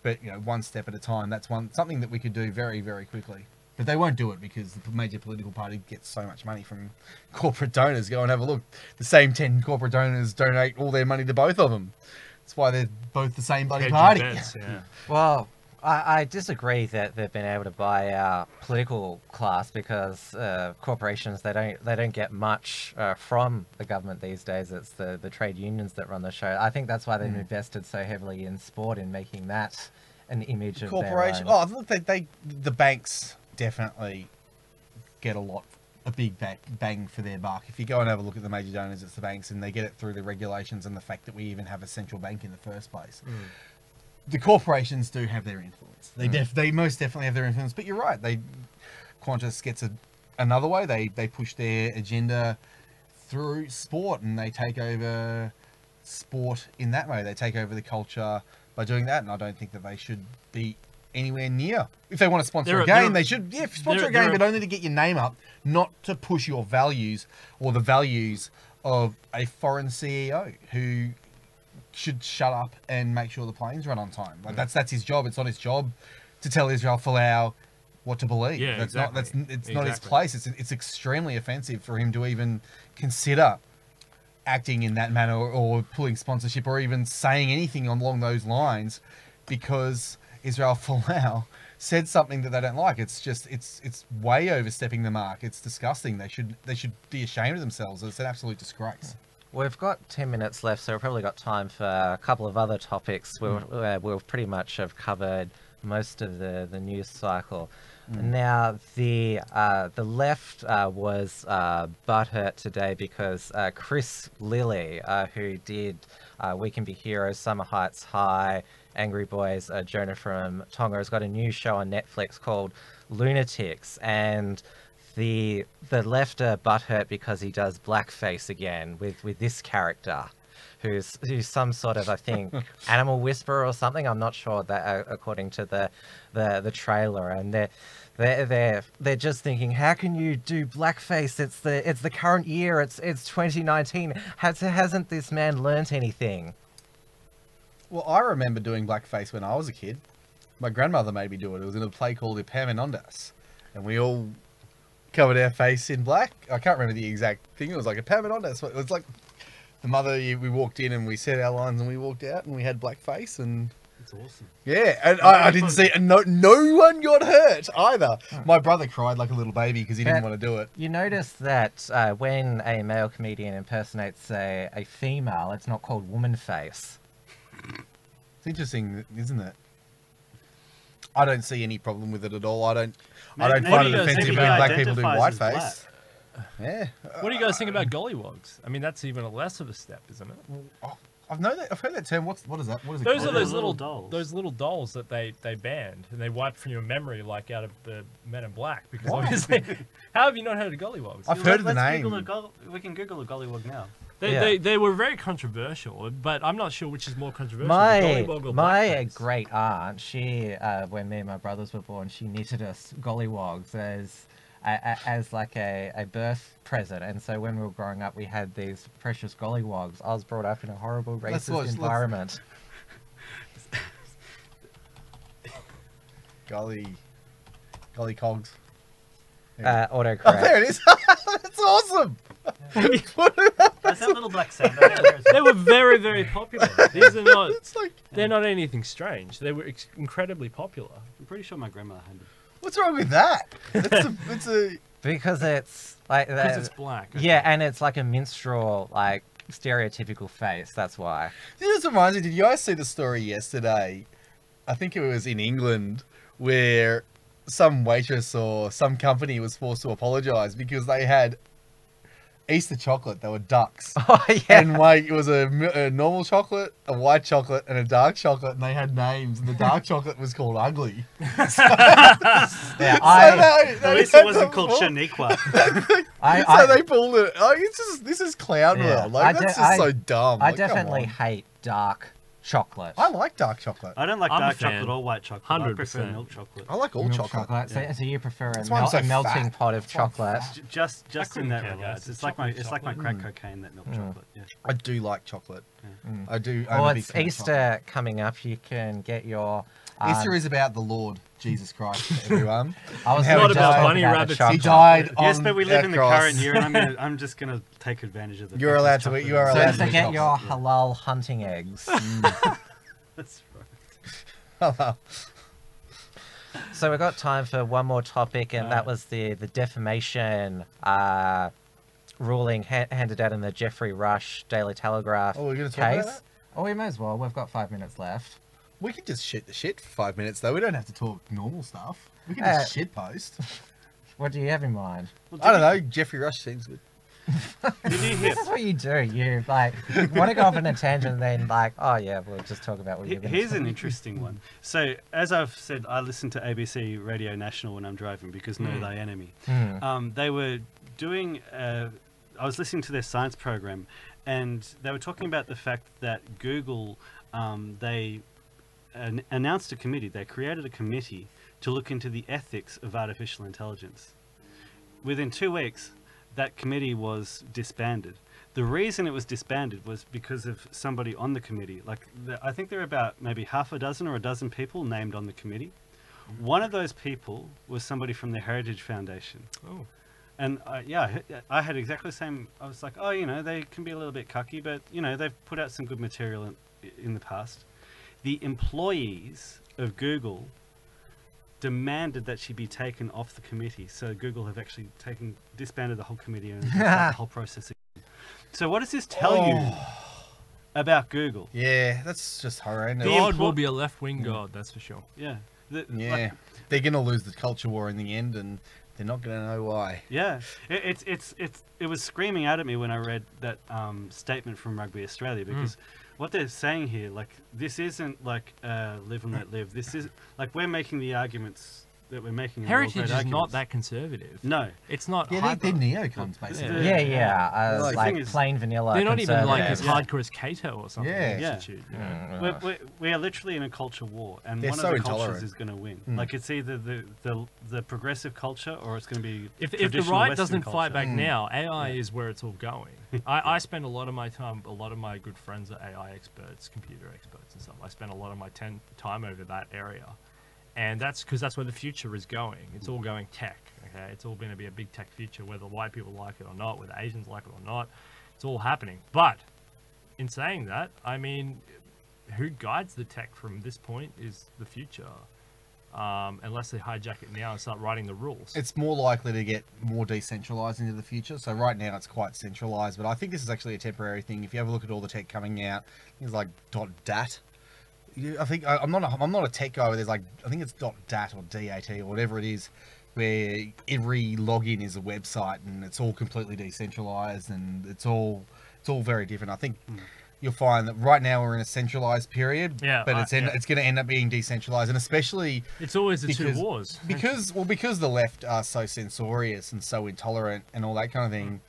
but one step at a time. That's something that we could do very, very quickly. But they won't do it because the major political party gets so much money from corporate donors. Go and have a look. The same 10 corporate donors donate all their money to both of them. That's why they're both the same bloody party. Well, I disagree that they've been able to buy our political class because corporations they don't get much from the government these days. It's the trade unions that run the show. I think that's why they've invested so heavily in sport in making that an image of corporation. Their own. Oh, look, the banks definitely get a big bang for their buck. If you go and have a look at the major donors, it's the banks, and they get it through the regulations and the fact that we even have a central bank in the first place. the corporations do have their influence. They most definitely have their influence. But you're right. Qantas gets another way. They push their agenda through sport, and they take over sport in that way. They take over the culture by doing that, and I don't think that they should be anywhere near. If they want to sponsor a game, they should sponsor a game, but only to get your name up, not to push your values or the values of a foreign CEO who should shut up and make sure the planes run on time. Like that's his job. It's not his job to tell Israel Folau what to believe. Yeah, it's not his Exactly. place. It's extremely offensive for him to even consider acting in that manner or pulling sponsorship or even saying anything along those lines, because Israel Folau said something that they don't like. It's just it's way overstepping the mark. It's disgusting. They should be ashamed of themselves. It's an absolute disgrace. We've got 10 minutes left, so we've probably got time for a couple of other topics. We'll pretty much have covered most of the news cycle. Now, the left was butthurt today because Chris Lilly, who did We Can Be Heroes, Summer Heights High, Angry Boys, Jonah from Tonga, has got a new show on Netflix called Lunatics, and the left are butthurt because he does blackface again with this character, who's some sort of, I think, animal whisperer or something. I'm not sure that according to the trailer, and they're just thinking, how can you do blackface? It's the current year. It's 2019. Hasn't this man learnt anything? Well, I remember doing blackface when I was a kid. My grandmother made me do it. It was in a play called Epaminondas, and we all covered our face in black. I can't remember the exact thing. It was like Epaminondas. It was like the mother. We walked in and we said our lines and we walked out and we had blackface, and It's awesome. yeah, and I didn't see, and no one got hurt either. My brother cried like a little baby because he didn't want to do it. You notice that when a male comedian impersonates a female, it's not called woman face. It's interesting, isn't it? I don't see any problem with it at all. I don't find it offensive when black people do whiteface. Yeah. What do you guys think about gollywogs? I mean, that's even a less of a step, isn't it? I've heard that term. What is that? What is it Those called? are those Little little dolls. Those little dolls that they banned and they wiped from your memory, like out of the Men in Black. Because Why? obviously, how have you not heard of gollywogs? I've heard of the Let's name. we can Google a gollywog now. They were very controversial, but I'm not sure which is more controversial. the My gollywog or blackface. great aunt, she when me and my brothers were born, she knitted us gollywogs as like a birth present, and so when we were growing up, we had these precious gollywogs. I was brought up in a horrible racist environment. Golly cogs. Autocorrect. Oh, there it is. That's awesome. That's that little black sound. They were very, very popular. These are not. It's like, They're not anything strange. They were incredibly popular. I'm pretty sure my grandmother had them. what's wrong with that? It's a Because it's like Because it's black. okay. yeah, and it's like a minstrel, like stereotypical face. That's why. This just reminds me, did you guys see the story yesterday? I think it was in England, where some waitress or some company was forced to apologise because they had Easter chocolate. They were ducks. Oh yeah. And like it was a normal chocolate, a white chocolate, and a dark chocolate, and they had names. And the dark chocolate was called Ugly. Yeah, At least it wasn't called Shaniqua. So they pulled it. Oh, this is clown Yeah. world. Like that's just so dumb. I Like, come definitely on. hate dark chocolate. I like dark chocolate. I don't like I'm a dark fan. chocolate or white chocolate. I prefer 100%. milk chocolate. I like all Milk chocolate. So you prefer That's why I'm so a melting fat. pot of That's why I'm chocolate? fat. Just in couldn't that care regard. less. It's like my Chocolate. crack cocaine, that milk chocolate. Yeah. I do like chocolate. I do. I'm Well, a big it's fan of Easter coming up. You can get your. chocolate. Easter is about the Lord Jesus Christ, everyone. I was How gonna he just died. talk Bunny about the rabbits. chocolate. He died on Yes, but we live our in the cross. current year, and I'm just gonna take advantage of the. You're allowed to eat. You are So allowed to to eat get your chocolate. halal hunting eggs. That's right. So we've got time for one more topic, and that was the defamation ruling handed out in the Jeffrey Rush Daily Telegraph Oh, we're gonna talk about case. that? Oh, we may as well. We've got 5 minutes left. We could just shit the shit for 5 minutes, though. We don't have to talk normal stuff. We can just shit post. What do you have in mind? I don't know. Jeffrey Rush seems good. This is what you do. You like want to go off on a tangent, and then like, oh yeah, we'll just talk about what you're going to Here's an interesting one. So, as I've said, I listen to ABC Radio National when I'm driving because know thy enemy. They were doing, I was listening to their science program, and they were talking about the fact that Google, they announced a committee. They created a committee to look into the ethics of artificial intelligence. Within 2 weeks, that committee was disbanded. The reason it was disbanded was because of somebody on the committee. Like, I think there are about maybe half a dozen or a dozen people named on the committee. One of those people was somebody from the Heritage Foundation. Oh. And yeah, I had exactly the same. I was like, oh, you know, they can be a little bit cucky, but, you know, they've put out some good material in the past. The employees of Google demanded that she be taken off the committee. So Google have actually disbanded the whole committee and the whole process again. So what does this tell you about Google? Yeah, that's just horrendous. God will be a left-wing god, that's for sure. Yeah. Yeah, they're going to lose the culture war in the end, and they're not going to know why. Yeah, it was screaming out at me when I read that statement from Rugby Australia, because what they're saying here, like, this isn't like live and let live. This is like, we're making the arguments that we're making. Heritage is not that conservative. No, it's not. Yeah, they're neocons basically. Like plain vanilla. They're not even like as hardcore as Cato or something. Yeah, we are literally in a culture war, and they're one so of the intolerant. cultures is going to win. Like, it's either the progressive culture, or it's going to be if the right doesn't fight back now, AI is where it's all going. I spend a lot of my time. A lot of my good friends are AI experts, computer experts, and stuff. I spend a lot of my time over that area. And that's because that's where the future is going. It's all going tech, okay? It's all going to be a big tech future, whether white people like it or not, whether Asians like it or not. It's all happening. But in saying that, I mean, who guides the tech from this point is the future. Unless they hijack it now and start writing the rules. It's more likely to get more decentralized into the future. So right now it's quite centralized, but I think this is actually a temporary thing. If you have a look at all the tech coming out, things like .dat. I think I'm not a tech guy, but there's like, I think it's .dat or DAT or whatever it is, where every login is a website and it's all completely decentralized and it's all very different. I think you'll find that right now we're in a centralized period, but it's going to end up being decentralized, and especially it's always the two wars because the left are so censorious and so intolerant and all that kind of thing.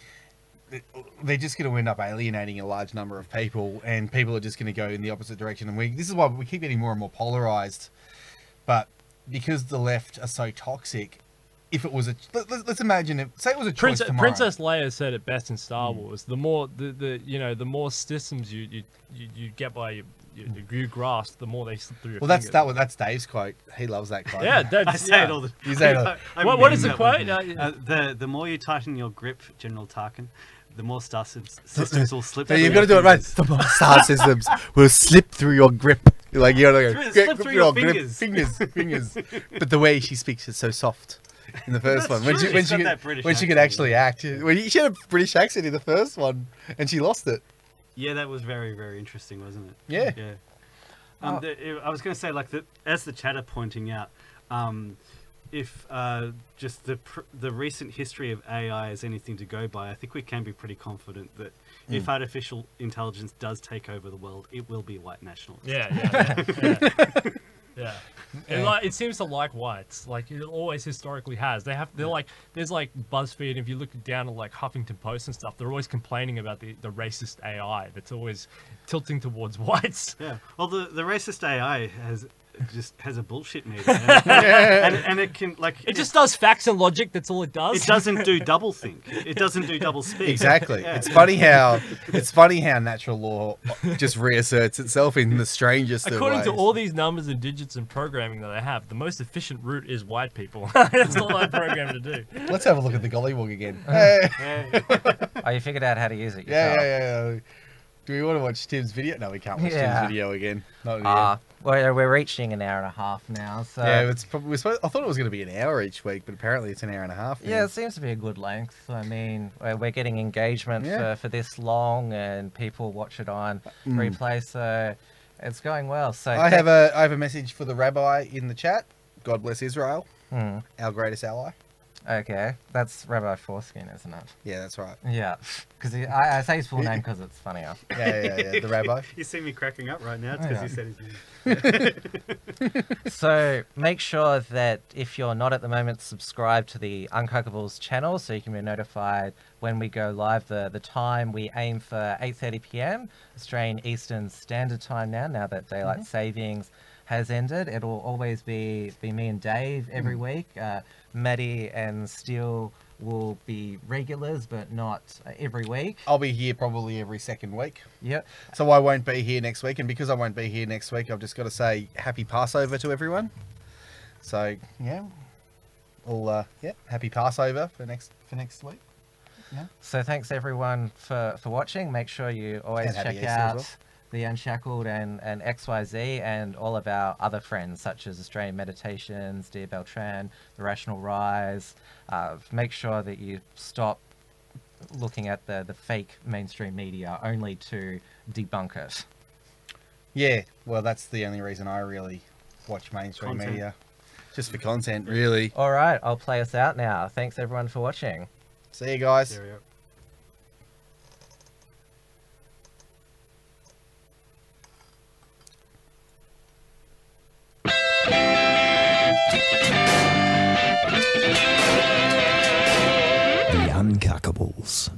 They're just going to end up alienating a large number of people, and people are just going to go in the opposite direction. And this is why we keep getting more and more polarized. But because the left are so toxic, if it was let's imagine say it was a choice tomorrow. Princess Leia said it best in Star Wars. The more the more systems you get by you grasp, the more they slip through your fingers. That's Dave's quote. He loves that quote. Yeah, I say it all the time. You say it all. What is the quote? The more you tighten your grip, General Tarkin, the more star systems will slip. So you've got to do it right. The more star systems will slip through your grip. Like, you gotta go slip through your fingers. Fingers. But the way she speaks is so soft in the first one. When she could actually act. She had a British accent in the first one, and she lost it. Yeah, that was very, very interesting, wasn't it? Yeah. Yeah. I was going to say, like, as the chat are pointing out, if just the recent history of AI is anything to go by, I think we can be pretty confident that if artificial intelligence does take over the world, it will be white nationalists. Yeah. And it seems to like whites, like it always historically has. They're like, there's like BuzzFeed. If you look down at like Huffington Post and stuff, they're always complaining about the racist AI that's always tilting towards whites. Yeah. Well, the racist AI has a bullshit meter, and it can it just does facts and logic. That's all it does. It doesn't do double think. It doesn't do double speak. Exactly. Yeah. It's funny how natural law just reasserts itself in the strangest According of ways. to all these numbers and digits and programming that I have, the most efficient route is white people. That's all I'm programmed to do. Let's have a look at the gollywog again. Oh, you figured out how to use it yourself. Yeah. Do we want to watch Tim's video? No, we can't watch Tim's video again. Not again. Well, we're reaching an hour and a half now. So yeah, it's probably. I thought it was going to be an hour each week, but apparently it's an hour and a half. Yeah, it seems to be a good length. I mean, we're getting engagement for this long, and people watch it on replay, so it's going well. So I have a message for the rabbi in the chat. God bless Israel, our greatest ally. Okay, that's Rabbi Foreskin, isn't it? Yeah, that's right. Yeah, because I say his full name because it's funnier. Yeah, the rabbi. You see me cracking up right now. It's Oh, because yeah. you said his name. So make sure that if you're not at the moment, subscribe to the Uncuckables channel so you can be notified when we go live. The time we aim for 8:30 p.m. Australian Eastern Standard Time now that daylight savings has ended. It'll always be me and Dave every week. Matty and Steele will be regulars, but not every week. I'll be here probably every second week. Yep. So I won't be here next week, and because I won't be here next week, I've just got to say happy Passover to everyone. So yeah, all happy Passover for next week. Yeah. So thanks everyone for watching. Make sure you always And happy check Easter as out well. The Unshackled and XYZ and all of our other friends such as Australian Meditations, Dear Beltran, The Rational Rise. Make sure that you stop looking at the fake mainstream media only to debunk it. Yeah, well, that's the only reason I really watch mainstream Content. media. Just for content, really. All right, I'll play us out now. Thanks everyone for watching. See you guys. There we go. The Uncuckables.